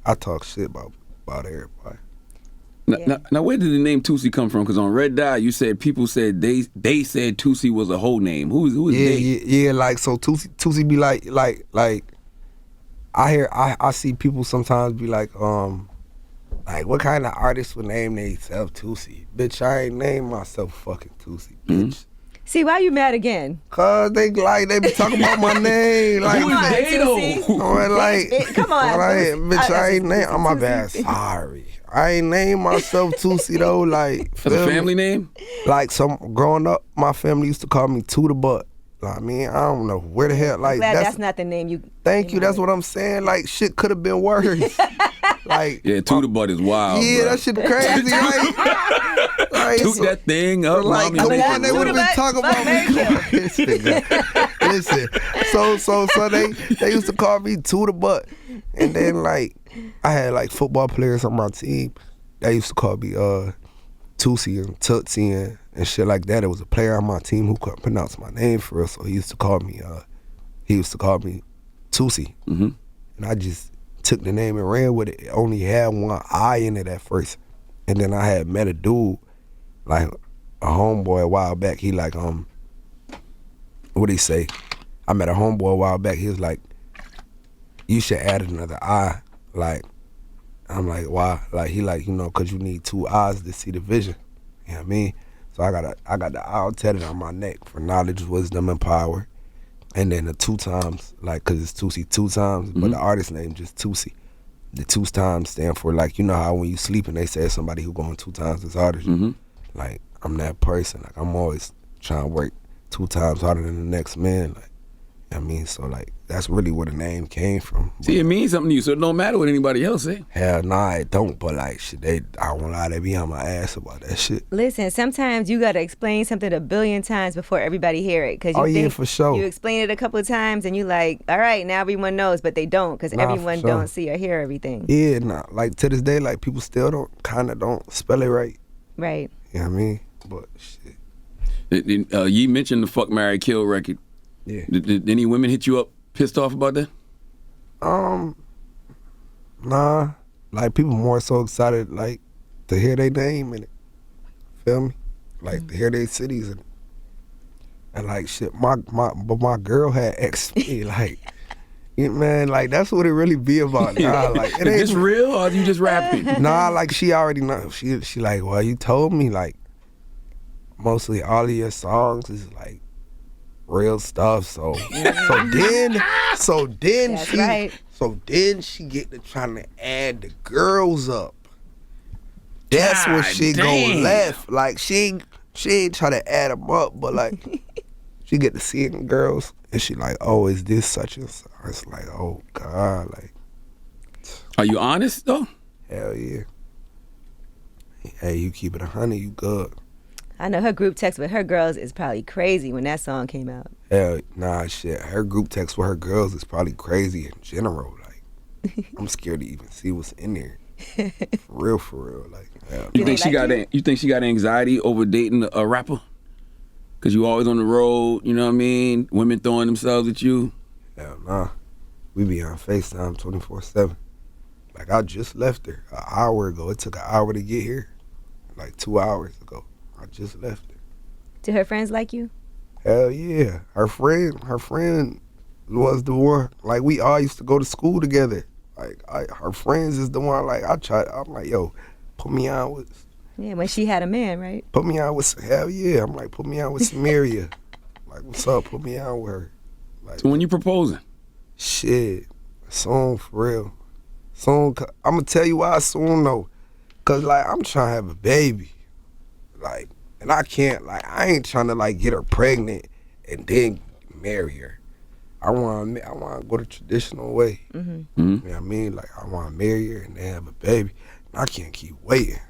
I talk shit about everybody. Now, where did the name Toosii come from? Because on Red Dye, you said people said they said Toosii was a whole name. Who is they? Yeah, like, so Toosii be like I see people sometimes be like, what kind of artist would name themselves Toosii? Bitch, I ain't named myself fucking Toosii, bitch. See, why you mad again? Cause they be talking about my name. Like, who is they though? Like, come on, bitch, I ain't named. I'm my bad. Sorry, I ain't named myself Toosii though. Like, that's a family name. Like, growing up, my family used to call me To the Butt. I mean, I don't know where the hell. Like, that's not the name you. Thank you. That's what I'm saying. Like, shit could have been worse. Like, Yeah, Toot the butt is wild. yeah, bro. that shit crazy, right? Like, Toot that thing up, like, mommy. come make on, it they roll. would have been talking about me. Listen, so they used to call me Toot the butt, and then like I had like football players on my team. They used to call me Toosii and Tootsie and shit like that. It was a player on my team who couldn't pronounce my name for us, so he used to call me Toosii. Mm-hmm. And I just took the name and ran with it. It only had one I in it at first. And then I had met a dude, like a homeboy a while back. He like, what'd he say? I met a homeboy a while back. He was like, you should add another I. Like, I'm like, why? Like, he like, cause you need two eyes to see the vision. You know what I mean? So I got the I tatted on my neck for knowledge, wisdom, and power. And then the 2 times, like, cause it's Toosii 2 times, but the artist name just Toosii. The 2 times stand for, like, you know how when you sleep and they say somebody who going 2 times as hard as you. Mm-hmm. Like, I'm that person. Like, I'm always trying to work 2 times harder than the next man. Like, I mean, so like that's really where the name came from. See, it means something to you, so it don't matter what anybody else say. Hell nah, it don't. But like shit, I won't lie, they be on my ass about that shit. Listen, sometimes you gotta explain something a billion times before everybody hear it. Cause you think for sure. You explain it a couple of times and you like, all right, now everyone knows, but they don't, cause everyone for sure. don't see or hear everything. Yeah, nah. Like to this day, like people still don't spell it right. Right. You know what I mean? But shit. You mentioned the Fuck, Marry, Kill record. Yeah. Did any women hit you up pissed off about that? Nah. Like people more so excited like to hear their name in it. Feel me? Like to hear their cities in it. And like shit, but my girl had ex me, like man, like that's what it really be about. Nah, like it Is ain't this real or are you just rapping? Nah, like she already know. She like, well, you told me like mostly all of your songs is like real stuff. So then That's she right. so then she get to trying to add the girls up. That's where God she damn. go left. Like she ain't trying to add them up, but like she get to see the girls and she like, oh, is this such and such? It's like, oh God, like Are you honest though? hell yeah. Hey, you keep it 100, you good. I know her group text with her girls is probably crazy when that song came out. Hell, nah, shit. Her group text with her girls is probably crazy in general. Like, I'm scared to even see what's in there. For real. Like, hell, You Do think they she like got you? you think she got anxiety over dating a rapper? Cause you always on the road, you know what I mean? Women throwing themselves at you. hell nah. We be on FaceTime 24/7. Like, I just left her an hour ago. It took an hour to get here. Like 2 hours ago. I just left her. Do her friends like you? Hell yeah. Her friend was the one. Like, we all used to go to school together. Like, her friends is the one, like, I'm like, yo, put me on with, Yeah, when she had a man, right? hell yeah. I'm like, put me on with Samaria. Like, what's up? Put me on with her. Like, So when you proposing? shit, soon, for real. Soon, I'm going to tell you why soon, though. Because, like, I'm trying to have a baby. Like, and I can't, like, I ain't trying to, like, get her pregnant and then marry her. I want to go the traditional way. Mm-hmm. You know what I mean? Like, I want to marry her and then have a baby. And I can't keep waiting.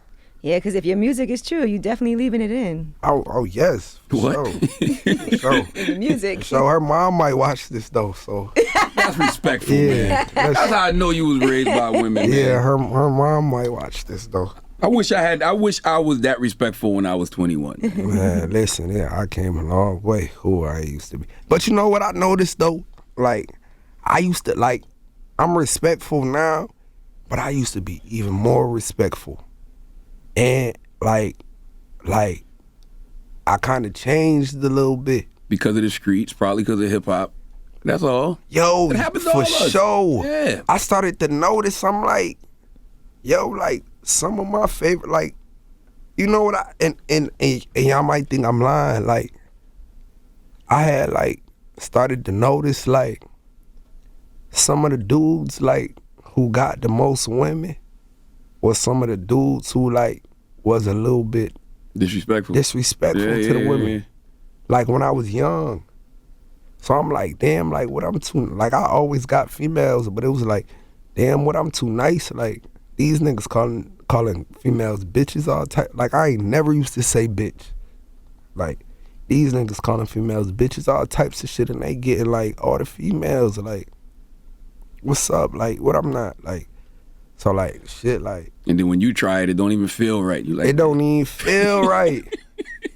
Yeah, because if your music is true, you definitely leaving it in. Oh yes. For What? Sure. For sure. In the music. So her mom might watch this, though, so. That's respectful, Yeah. man. That's how I know you was raised by women, man. Yeah, her mom might watch this, though. I wish I was that respectful when I was 21. Man, listen, yeah, I came a long way who I used to be. But you know what I noticed, though? Like, I used to, like, I'm respectful now, but I used to be even more respectful. And, like, I kind of changed a little bit. Because of the streets, probably because of hip hop. That's all. Yo, It happens to all for of us. sure. Yeah. I started to notice, I'm like, yo, like, some of my favorite, like, you know what and y'all might think I'm lying, like, I had, like, started to notice, like, some of the dudes, like, who got the most women was some of the dudes who, like, was a little bit Disrespectful. disrespectful to the women. Yeah. Like, when I was young. So I'm like, damn, like, what I'm too, like, I always got females, but it was like, damn, what I'm too nice, like, these niggas calling females bitches all type. Like, I ain't never used to say bitch. Like, these niggas calling females bitches all types of shit, and they getting like all the females like, what's up? Like, what I'm not like. So like shit like. And then when you try it, it don't even feel right. You like it don't even feel right.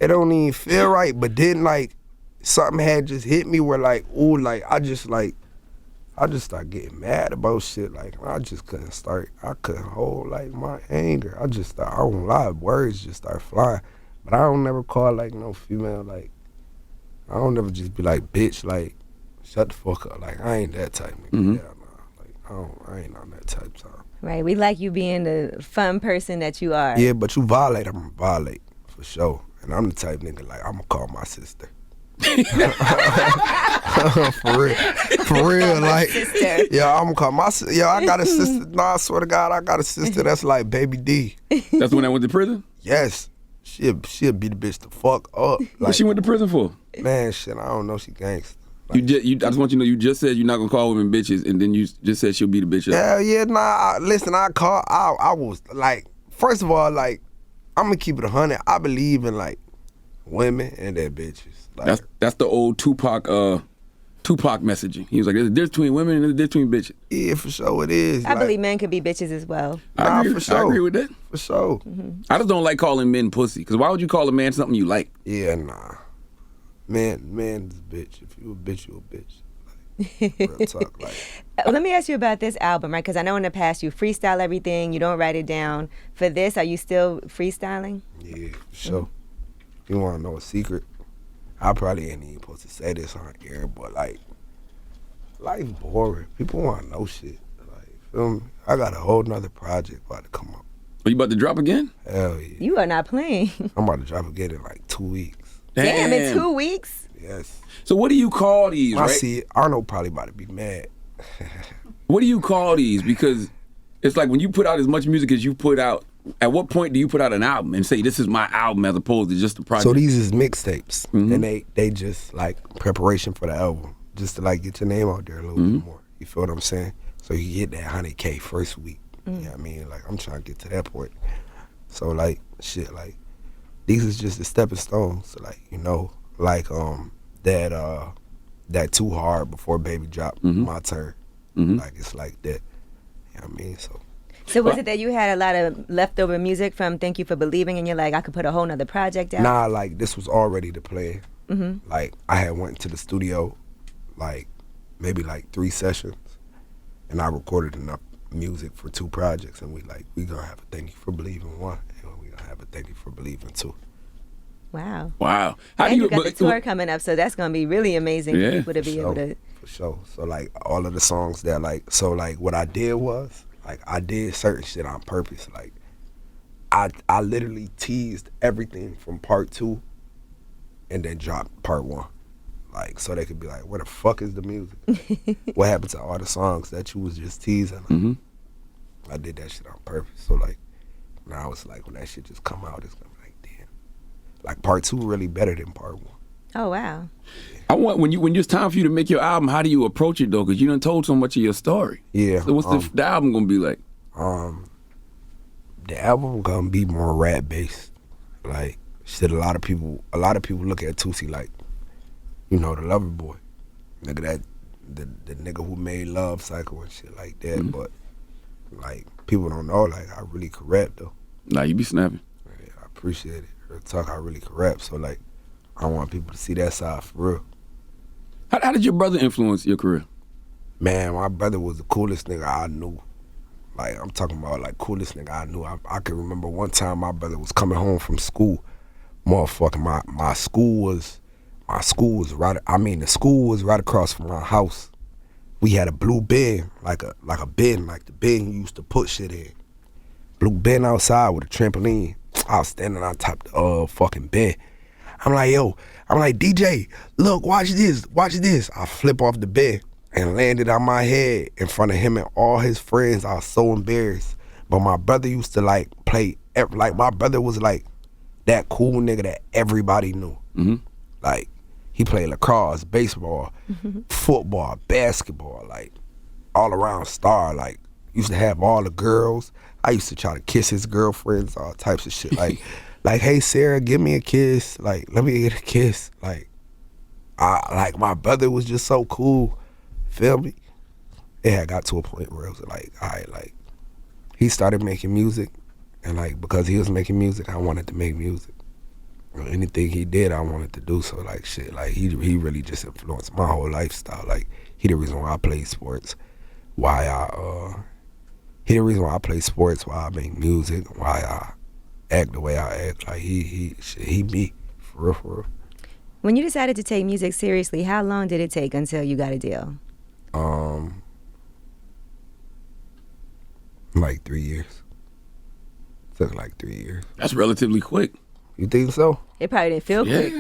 It don't even feel right. But then like something had just hit me where like, ooh, like I just start getting mad about shit. Like I couldn't hold like my anger. I don't lie, words just start flying. But I don't never call like no female like, I don't never just be like, bitch, like, shut the fuck up. Like I ain't that type nigga. Mm-hmm. Yeah, nah. Like I ain't on that type time. Right, we like you being the fun person that you are. Yeah, but you violate, I'm gonna violate for sure. And I'm the type nigga like I'm gonna call my sister. for real, like, sister. yeah, I'm gonna call my sister. Yeah, I got a sister. No, I swear to God, I got a sister that's like Baby D. That's the one that went to prison? Yes, she'll beat the bitch the fuck up. Like, What she went to prison for? Man, shit, I don't know. She gangster. Like, I just want you to know, you just said you're not gonna call women bitches, and then you just said she'll beat a bitch up. Hell yeah, nah. Listen, I was like, first of all, like, I'm gonna keep it 100. I believe in like women and their bitches. Like, That's the old Tupac messaging. He was like, there's a difference between women and there's a difference between bitches. Yeah, for sure it is. I believe men could be bitches as well. I agree, for sure. I agree with that. For sure. Mm-hmm. I just don't like calling men pussy, because why would you call a man something you like? Yeah, nah. Man's a bitch. If you a bitch, you a bitch. Like, real talk. Like, Let me ask you about this album, right? Because I know in the past you freestyle everything, you don't write it down. For this, are you still freestyling? yeah, for sure. If you want to know a secret, I probably ain't even supposed to say this on air, but like, life boring. People want to know shit. Like, feel me? I got a whole nother project about to come up. Are you about to drop again? Hell yeah. You are not playing. I'm about to drop again in like 2 weeks. Damn, in 2 weeks? Yes. So what do you call these, I right? see it. Arnold probably about to be mad. What do you call these? Because it's like when you put out as much music as you put out, at what point do you put out an album and say, this is my album, as opposed to just a project? So these is mixtapes, Mm-hmm. and they just like preparation for the album, just to like get your name out there a little bit more. You feel what I'm saying? So you get that 100K first week. You know what I mean? Like, I'm trying to get to that point. So like, shit, like, these is just the stepping stones. So, like, you know, like that Too Hard before Baby Drop, My Turn. Like, it's like that. You know what I mean? So was it that you had a lot of leftover music from Thank You for Believing, and you're like, I could put a whole nother project out? Nah, like, this was already the plan. Like, I had went to the studio, like, maybe like 3 sessions, and I recorded enough music for 2 projects, and we gonna have a Thank You for Believing 1, and we gonna have a Thank You for Believing 2. Wow. Wow. How And do you got the tour coming up, so that's going to be really amazing for people to be able to... For sure. So, like, all of the songs that, like, so, like, what I did was, like, I did certain shit on purpose. Like, I literally teased everything from part 2 and then dropped part 1. Like, so they could be like, where the fuck is the music? What happened to all the songs that you was just teasing? Like, I did that shit on purpose. So, like, now it's like, when that shit just come out, it's gonna be like, damn. Like, part 2 really better than part 1. Oh, wow. I want when it's time for you to make your album, how do you approach it though? Because you done told so much of your story. Yeah. So what's the album gonna be like? The album gonna be more rap based. Like, shit, a lot of people look at Toosii like, you know, the lover boy. Nigga that the nigga who made Love Cycle and shit like that. But like, people don't know, like, I really could rap though. Nah, you be snapping. Yeah, I appreciate it. Real talk, I really could rap. So like, I want people to see that side for real. How did your brother influence your career? Man, my brother was the coolest nigga I knew. Like, I'm talking about, like, coolest nigga I knew. I can remember one time my brother was coming home from school. Motherfucking, my school was right, the school was right across from my house. We had a blue bin, like a bin, like the bin you used to put shit in. Blue bin outside with a trampoline. I was standing on top of the fucking bin. I'm like, DJ, look, watch this. I flip off the bed and landed on my head in front of him and all his friends. I was so embarrassed. But my brother used to like play, like, my brother was like that cool nigga that everybody knew. Like, he played lacrosse, baseball, football, basketball, like, all around star. Like, used to have all the girls. I used to try to kiss his girlfriends, all types of shit. Like, hey Sarah, give me a kiss. Like, let me get a kiss. Like my brother was just so cool. Feel me? It had got to a point where it was like, all right, like, he started making music, and like, because he was making music, I wanted to make music. Anything he did, I wanted to do. So like, shit, like, he really just influenced my whole lifestyle. Like, he the reason why I play sports, he the reason why I play sports, why I make music, why I act the way I act. Like, he me, for real, for real. When you decided to take music seriously, how long did it take until you got a deal? Like 3 years. Took like 3 years. That's relatively quick. You think so? It probably didn't feel quick.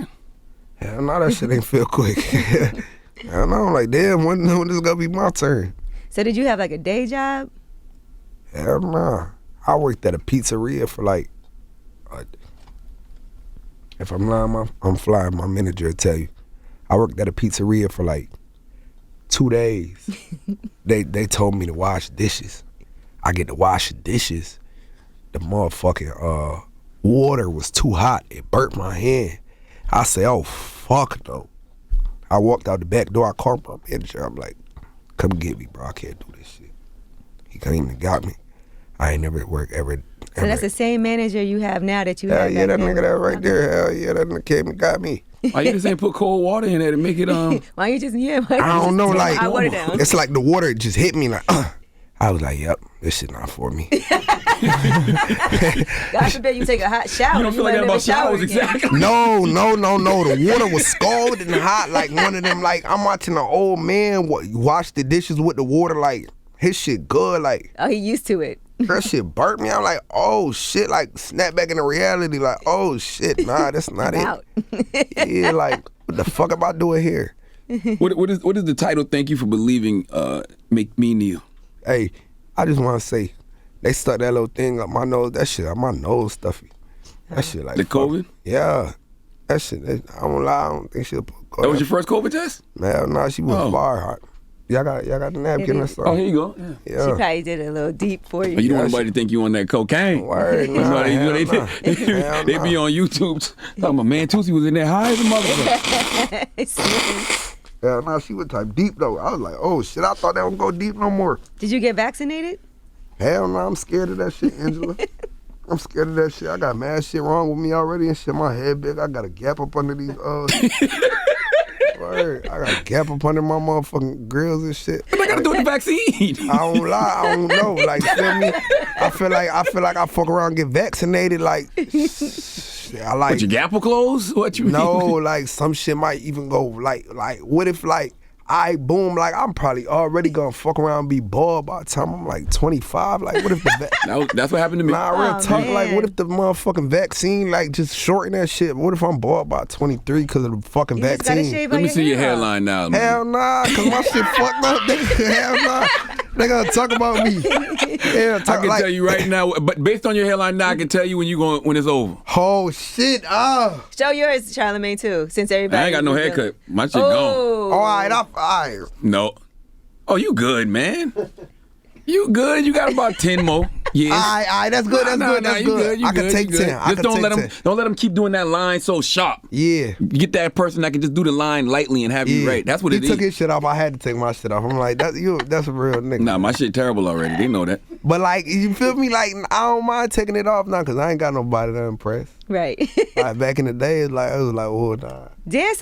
Hell no, that shit ain't feel quick. Hell no, I'm like, damn, when is gonna be my turn? So did you have like a day job? Hell no. I worked at a pizzeria for like, if I'm lying, I'm flying, my manager will tell you. I worked at a pizzeria for like 2 days. They told me to wash dishes. I get to wash the dishes. The motherfucking water was too hot. It burnt my hand. I say, oh, fuck no. I walked out the back door. I called my manager. I'm like, come get me, bro. I can't do this shit. He came and got me. I ain't never worked ever. So that's the same manager you have now that you have. Yeah, that nigga that right there. Hell yeah, that nigga came and got me. Why you just ain't put cold water in there to make it Why you just I don't know, like, hot water down? It's like the water just hit me like, I was like, yep, this shit not for me. God forbid you take a hot shower. You don't feel like that about showers, exactly. No. The water was scalding hot, like one of them, like, I'm watching an old man wash the dishes with the water, like, his shit good, like. Oh, he used to it. That shit burnt me. I'm like, oh shit, like, snap back into reality, like, oh shit, nah, that's not it. Yeah, like, what the fuck am I doing here? What is the title? Thank you for believing. Make me kneel. Hey, I just want to say, they stuck that little thing up my nose. That shit, my nose stuffy. That shit like the COVID? Yeah. That shit, I won't lie, I don't think she'll put COVID. That was your first COVID test? Man, no, she was fire hot. Y'all got the napkin or something? Oh, here you go. Yeah. She probably did it a little deep for you. But you don't want nobody to think you on that cocaine. Word, nah, they be on YouTube talking about, man, Toosii was in there high as a motherfucker. Yeah, no, she was type deep though. I was like, oh shit, I thought that would go deep no more. Did you get vaccinated? Hell no, I'm scared of that shit, Angela. I'm scared of that shit. I got mad shit wrong with me already and shit. My head big. I got a gap up under these Word. I got a gap up under my motherfucking grills and shit. What I gotta do with the vaccine? I don't lie. I don't know. Like, feel me? I feel like I fuck around and get vaccinated. Like, I like. With your gap will close? What you mean? No, like some shit might even go like what if like boom, like I'm probably already gonna fuck around and be bald by the time I'm like 25. Like, what if that's what happened to me. Nah, real talk. Man. Like, what if the motherfucking vaccine like just shorten that shit? What if I'm bald by 23 because of the fucking vaccine? Let me see your hairline now. Man. Hell nah, cause my shit fucked up. Hell nah. They gonna talk about me. Yeah, I can tell you right now, but based on your hairline now, I can tell you when it's over. Oh shit! Show yours, Charlamagne, too. Since everybody. I ain't got no haircut. My shit gone. All right, No. Oh, you good, man? You good? You got about 10 more years. All right, that's good. That's good. I can take 10. Just don't let them keep doing that line so sharp. Yeah. Get that person that can just do the line lightly and have you right. That's what it is. He took his shit off. I had to take my shit off. I'm like, that's a real nigga. Nah, my shit terrible already. They know that. But like, you feel me? Like, I don't mind taking it off now because I ain't got nobody to impress. Right. Like, back in the day, it was like, oh nah. Damn,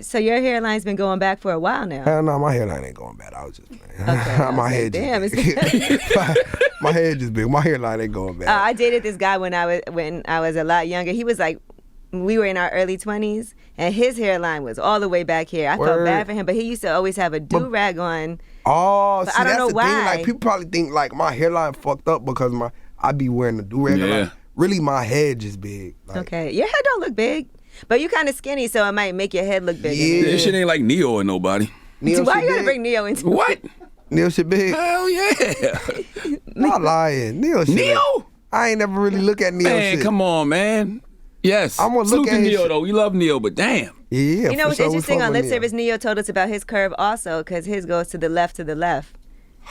so your hairline's been going back for a while now. Hell no, my hairline ain't going back. I was just playing. Okay, my head just big. My head just big. My hairline ain't going back. I dated this guy when I was a lot younger. He was like, we were in our early 20s, and his hairline was all the way back here. I felt bad for him, but he used to always have a do-rag on. Oh, see, I don't know that's the why. thing. Like, people probably think like my hairline fucked up because I be wearing the do-rag. Yeah. Like, really, my head just big. Like, Okay, your head don't look big, but you kind of skinny, so it might make your head look bigger. Yeah. This shit ain't like Neo or nobody. Neo Why shit you gotta big? bring Neo into What? Neo shit big? Hell yeah. Not lying. Neo shit. Neo? I ain't never really look at Neo Man, shit. come on, man. Yes. I'm gonna look Salute at to his Neo, shit. though. We love Neo, but damn. Yeah, You know for what's sure, we interesting? fuck On with Lip Service, Neo told us about his curve also, because his goes to the left.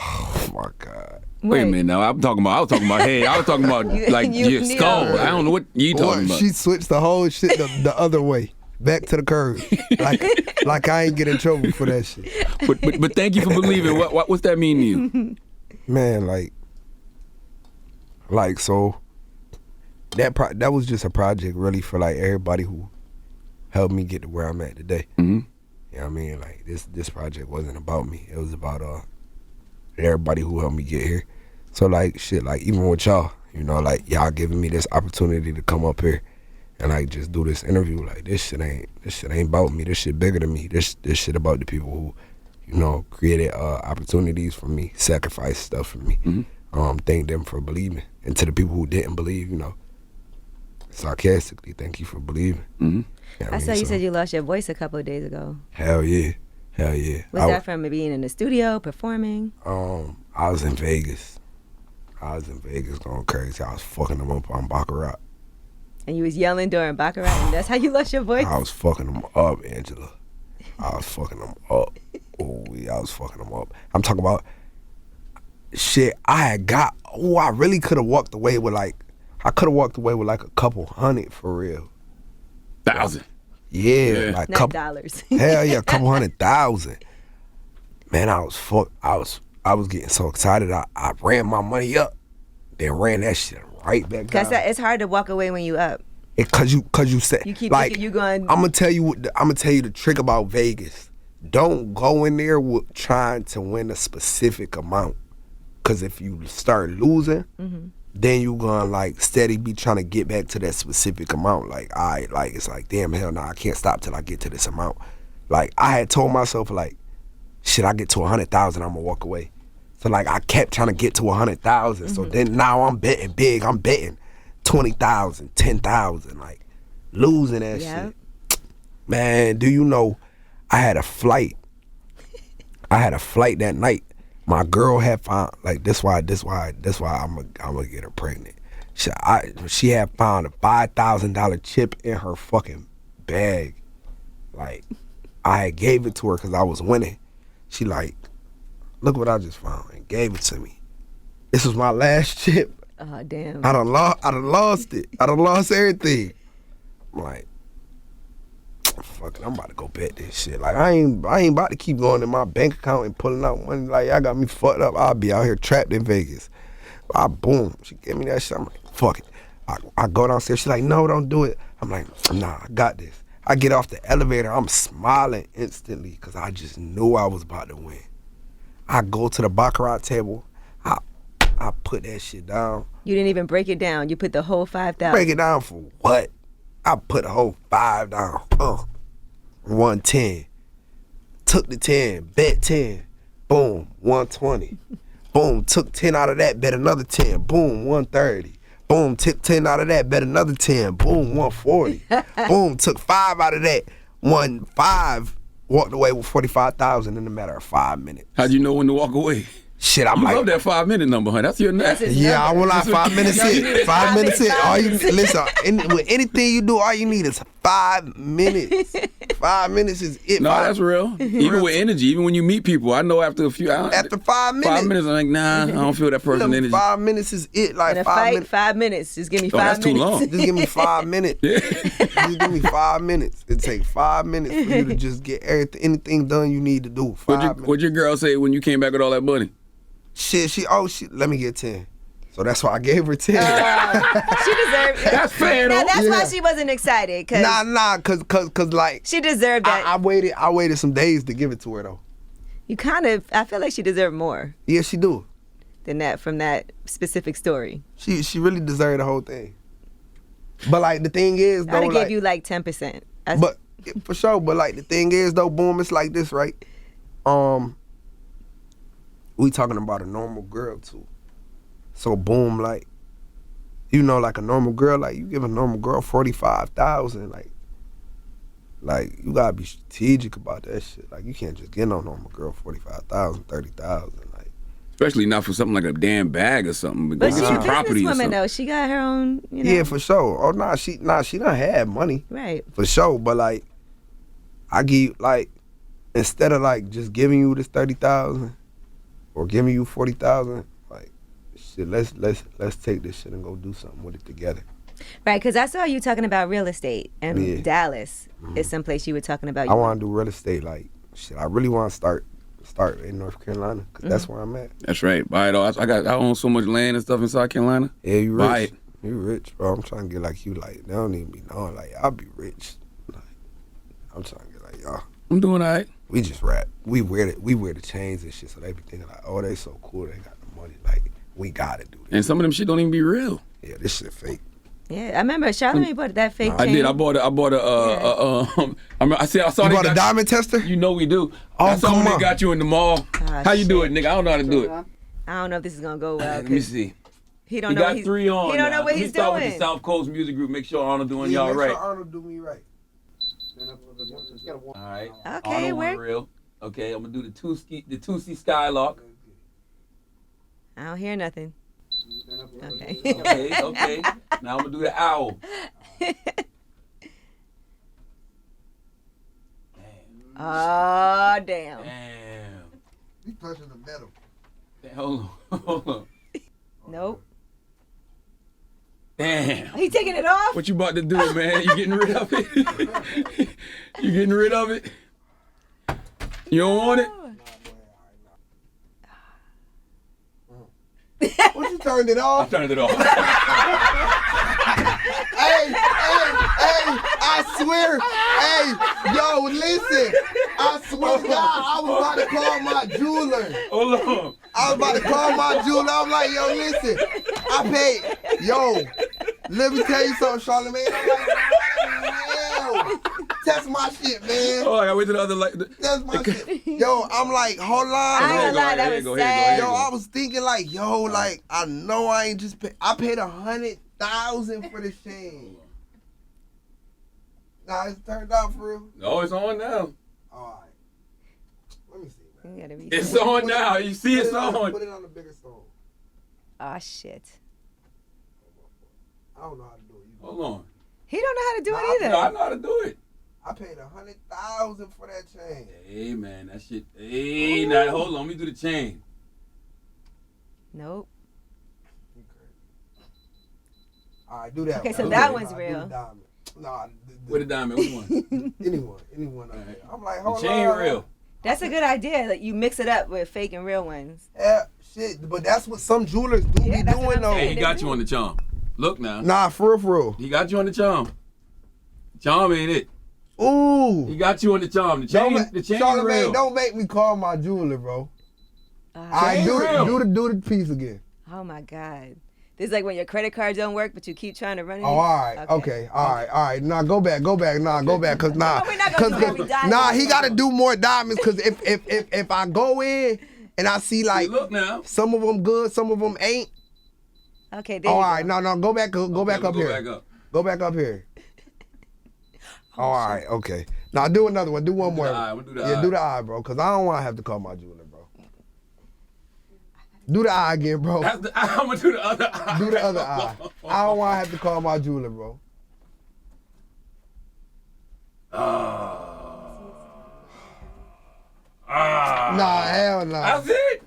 Oh my God. Wait a minute now. I was talking about head. I was talking about like your skull. I don't know what you talking about. She switched the whole shit the other way. Back to the curb. Like I ain't get in trouble for that shit. But thank you for believing. What's that mean to you? Man, like so that was just a project really for like everybody who helped me get to where I'm at today. Mm-hmm. You know what I mean? Like this project wasn't about me. It was about everybody who helped me get here. So like shit, like even with y'all, you know, like y'all giving me this opportunity to come up here and like just do this interview. Like this shit ain't about me. This shit bigger than me. This shit about the people who, you know, created opportunities for me, sacrificed stuff for me. Mm-hmm. Thank them for believing. And to the people who didn't believe, you know, sarcastically, thank you for believing. Mm-hmm. You know I saw you said you lost your voice a couple of days ago. Hell yeah. Was that from being in the studio, performing? I was in Vegas. Going crazy. I was fucking them up on Baccarat. And you was yelling during Baccarat, and that's how you lost your voice? I was fucking them up, Angela. I was fucking them up. Oh, yeah, I was fucking them up. I'm talking about shit I really could have walked away with like a couple hundred for real. 1,000. Yeah. Like not dollars. Hell yeah, a couple $100,000. Man, I was getting so excited. I ran my money up, then ran that shit right back down. Cause it's hard to walk away when you up. Cause you said you keep like you going. I'm gonna tell you the trick about Vegas. Don't go in there with trying to win a specific amount. Cause if you start losing, then you gonna like steady be trying to get back to that specific amount. Like it's like damn hell nah, I can't stop till I get to this amount. Like I had told myself like, shit, I get to 100,000, I'm gonna walk away. So like I kept trying to get to 100,000. So then now I'm betting big. I'm betting 20,000, 10,000, like losing that shit. Man, do you know I had a flight. That night. My girl had found like this why I'm gonna get her pregnant. She had found a $5,000 chip in her fucking bag. Like I had gave it to her because I was winning. She like, look what I just found, and gave it to me. This was my last chip. Oh damn. I done lost it. I done lost everything. I'm like, fuck it, I'm about to go bet this shit. Like I ain't about to keep going in my bank account and pulling out money. Like y'all got me fucked up. I'll be out here trapped in Vegas. Boom. She gave me that shit. I'm like, fuck it. I go downstairs. She's like, no, don't do it. I'm like, nah, I got this. I get off the elevator. I'm smiling instantly because I just knew I was about to win. I go to the Baccarat table. I put that shit down. You didn't even break it down. You put the whole 5,000. Break it down for what? I put the whole 5 down. 110. Took the 10. Bet 10. Boom. 120. Boom. Took 10 out of that. Bet another 10. Boom. 130. Boom. Took 10 out of that. Bet another 10. Boom. 140. Boom. Took 5 out of that. Won 5. Walked away with 45,000 in a matter of 5 minutes. How'd you know when to walk away? Shit, I'm you like, love that 5-minute number, huh? That's your name. Yeah, I will not 5 minutes it. 5 minutes it. All you listen, with anything you do, all you need is 5 minutes. 5 minutes is it. No, that's real. Even with energy, even when you meet people, I know after a few hours. After 5 minutes. 5 minutes, I'm like, nah, I don't feel that person's energy. 5 minutes is it. Like in a 5 fight, minutes. 5 minutes. Just give me 5 that's minutes. too long. Just give me 5 minutes. Yeah. Just give me 5 minutes. It take 5 minutes for you to just get anything done you need to do. What'd your girl say when you came back with all that money? Shit, she let me get 10. So that's why I gave her 10. She deserved it. That's fair, Now though. that's why she wasn't excited. Cause cause like she deserved that. I waited some days to give it to her though. I feel like she deserved more Yeah, she do. than that from that specific story. She really deserved the whole thing. But like the thing is though, I'd have like, gave you like 10%. But for sure. But like the thing is though, boom, it's like this, right? We talking about a normal girl too. So boom, like, you know, like a normal girl, like you give a normal girl 45,000, like you gotta be strategic about that shit. Like you can't just get no normal girl 45,000, 30,000, like. Especially not for something like a damn bag or something. But Go she's get a some property or businesswoman something. though. She got her own, you know. Yeah, for sure. Oh nah, she done had money. Right. For sure, but like, I give like, instead of like just giving you this 30,000 or giving you 40,000, like shit, let's take this shit and go do something with it together. Right, because I saw you talking about real estate, and Dallas is someplace you were talking about. I want to do real estate, like shit. I really want to start in North Carolina because that's where I'm at. That's right. Buy it all. I own so much land and stuff in South Carolina. Yeah, you rich. Buy it. You rich, bro. I'm trying to get like you. Like they don't even be knowing. Like I'll be rich. Like I'm trying to get like y'all. I'm doing all right. We just rap. We wear the chains and shit. So they be thinking like, oh, they so cool. They got the money. Like we gotta do this. And some of them shit don't even be real. Yeah, this shit fake. Yeah, I remember Charlamagne bought that fake chain. I did. I bought a. I saw. You bought a diamond tester? You know we do. Oh, I saw come when they on. got you in the mall. How you do it, nigga? I don't know how to do it. I don't know if this is gonna go well. Let me see. He don't He know. got What he's, 3 on. He don't know what he's Let me start doing. with the South Coast Music Group. Make sure Arnold doing y'all make right. Sure Arnold do me right. All right. Okay, Arnold one real. Okay, I'm gonna do the Toosii Skylark. I don't hear nothing. Okay. Okay. Now I'm gonna do the owl. Oh damn. Damn. You touching the metal. Hold on. Nope. Damn. He taking it off? What you about to do, man? You getting rid of it? You getting rid of it? You don't want it? What you turned it off? I turned it off. Hey, I swear. Hey, yo, listen. I swear to God, I was about to call my jeweler. Hold on. I was about to call my jeweler. I'm like, yo, listen. I paid. Yo, let me tell you something, Charlamagne. I'm like, yo, test my shit, man. Oh, I gotta wait till the other light. Test my shit. Yo, I'm like, hold on. I ain't gonna lie, that was sad. Yo, I was thinking like, yo, like I know I ain't just pay. I paid $100,000 for the chain. Nah, it's turned out for real. No, it's on now. All right. Let me see, man. You gotta be It's on now. You see it's on. Put it on the bigger stone. Oh shit. I don't know how to do it. You Hold on. He don't know how to do it either. No, I know how to do it. I paid $100,000 for that chain. Hey, man, that shit. Hey, now hold on. Let me do the chain. Nope. You crazy. All right, do that. Okay, one. so Do that it. one's Nah, real. Do the diamond. Nah, With a diamond, which one? anyone. All right. I'm like, The hold on. chain real. That's a good idea. Like you mix it up with fake and real ones. Yeah, shit. But that's what some jewelers do Yeah, be that's what doing I'm though. saying. Hey, he got you on the charm. Look now. Nah, for real. He got you on the charm. Charm ain't it. Ooh. He got you on the charm. The chain Charlamagne, real. don't make me call my jeweler, bro. All Chain right, real. do the piece again. Oh my god. This is like when your credit cards don't work, but you keep trying to run it. Oh, all right, okay, all right. Nah, go back. Nah, go back, cause nah, No, we're not gonna do every diamond. nah, he gotta do more diamonds, cause if I go in and I see like Look now. some of them good, some of them ain't. Okay, there All you right, go. no, go back up here. Back up. Go back up here. All right, okay. Now do another one. Do one more. the eye. I'm gonna do the Yeah, eye. do the eye, bro, cause I don't want to have to call my jeweler, bro. Do the eye again, bro. I'm gonna do the other eye. Do the other eye. I don't want to have to call my jeweler, bro. Nah, hell nah. That's it.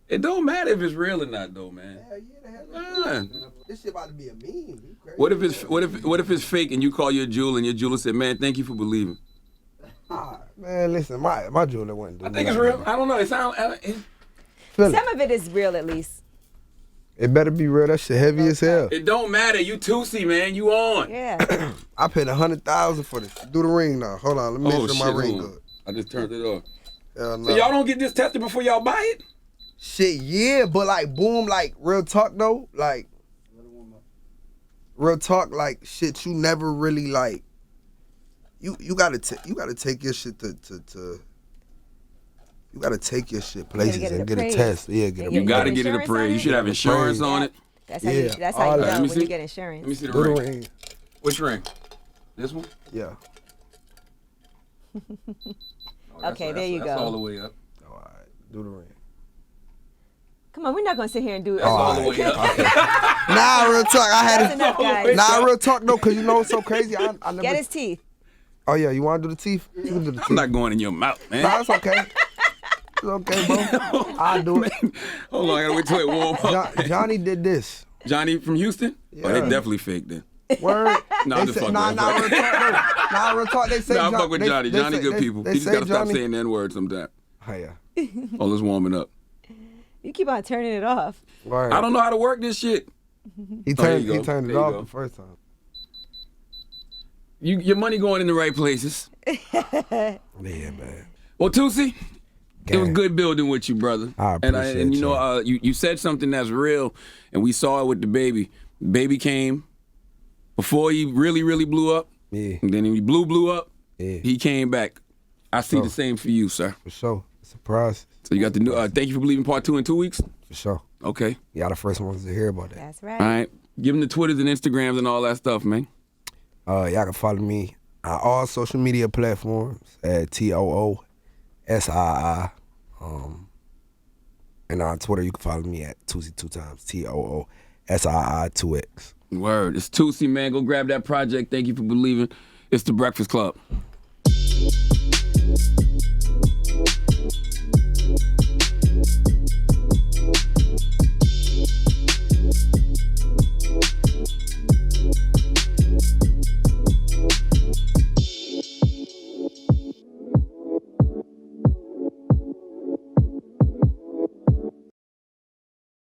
It don't matter if it's real or not, though, man. Man. This shit about to be a meme. You crazy. What if it's fake and you call your jeweler and your jeweler said, "Man, thank you for believing." Man, listen, my jeweler wouldn't do I think it's real. I don't know. It sounds. Some of it is real, at least. It better be real. That shit heavy as hell. It don't matter. You Toosii, man. You on? Yeah. I paid $100,000 for this. Do the ring now. Hold on, let me make sure my ring hold on. good. I just turned it off. Hell no. So y'all don't get this tested before y'all buy it? Shit, yeah, but like, boom, like, real talk though, like, real talk, like, shit, you never really like, you gotta take your shit to you gotta take your shit places get it and get a appraised. test. Yeah, get You a gotta get get it insurance appraised. on You it? should have insurance on it. That's how you. Yeah, That's all how you that. know Let me when see. you get insurance. Let me see the do the ring. ring. Which ring? This one? Yeah. Oh, Okay, there you that's go. all the way up. All right, do the ring. Come on, we're not gonna sit here and do it. all the way up. Nah, real talk. I had That's it. enough, guys. Nah, real talk though, cause you know what's so crazy. I never. Get his teeth. Oh yeah, you want to do the teeth? You can do the teeth. I'm not going in your mouth, man. Nah, it's okay. It's okay, bro. I'll do it. Hold on, I gotta wait till it warm up. Johnny did this. Johnny from Houston? Oh, they Yeah. definitely faked it. Word. No, They I'm just say- fucking nah, with nah, you. real talk. No. Nah, real talk. They say. Nah, I fuck with they- Johnny. they Johnny say- good they- people. They He just say gotta stop Johnny. saying that word sometime. Oh yeah. Oh, let's warming up. You keep on turning it off. Word. I don't know how to work this shit. He there turned. you He go. turned it There you off go. the first time. Your money going in the right places. Yeah, man. Well, Toosii, it was Gang. good building with you, brother. I appreciate and you know, y'all. you said something that's real, and we saw it with the baby. Baby came before he really blew up. Yeah. And then he blew up. Yeah. He came back. I see the same for you, sir. For sure. It's a process. So you got the new. Thank you for believing part 2 in 2 weeks. For sure. Okay. Y'all the first ones to hear about that. That's right. All right. Give them the Twitters and Instagrams and all that stuff, man. Y'all can follow me on all social media platforms at TOOSII. And on Twitter, you can follow me at Toosii 2 times, TOOSII 2X. Word. It's Toosii, man. Go grab that project. Thank you for believing. It's The Breakfast Club.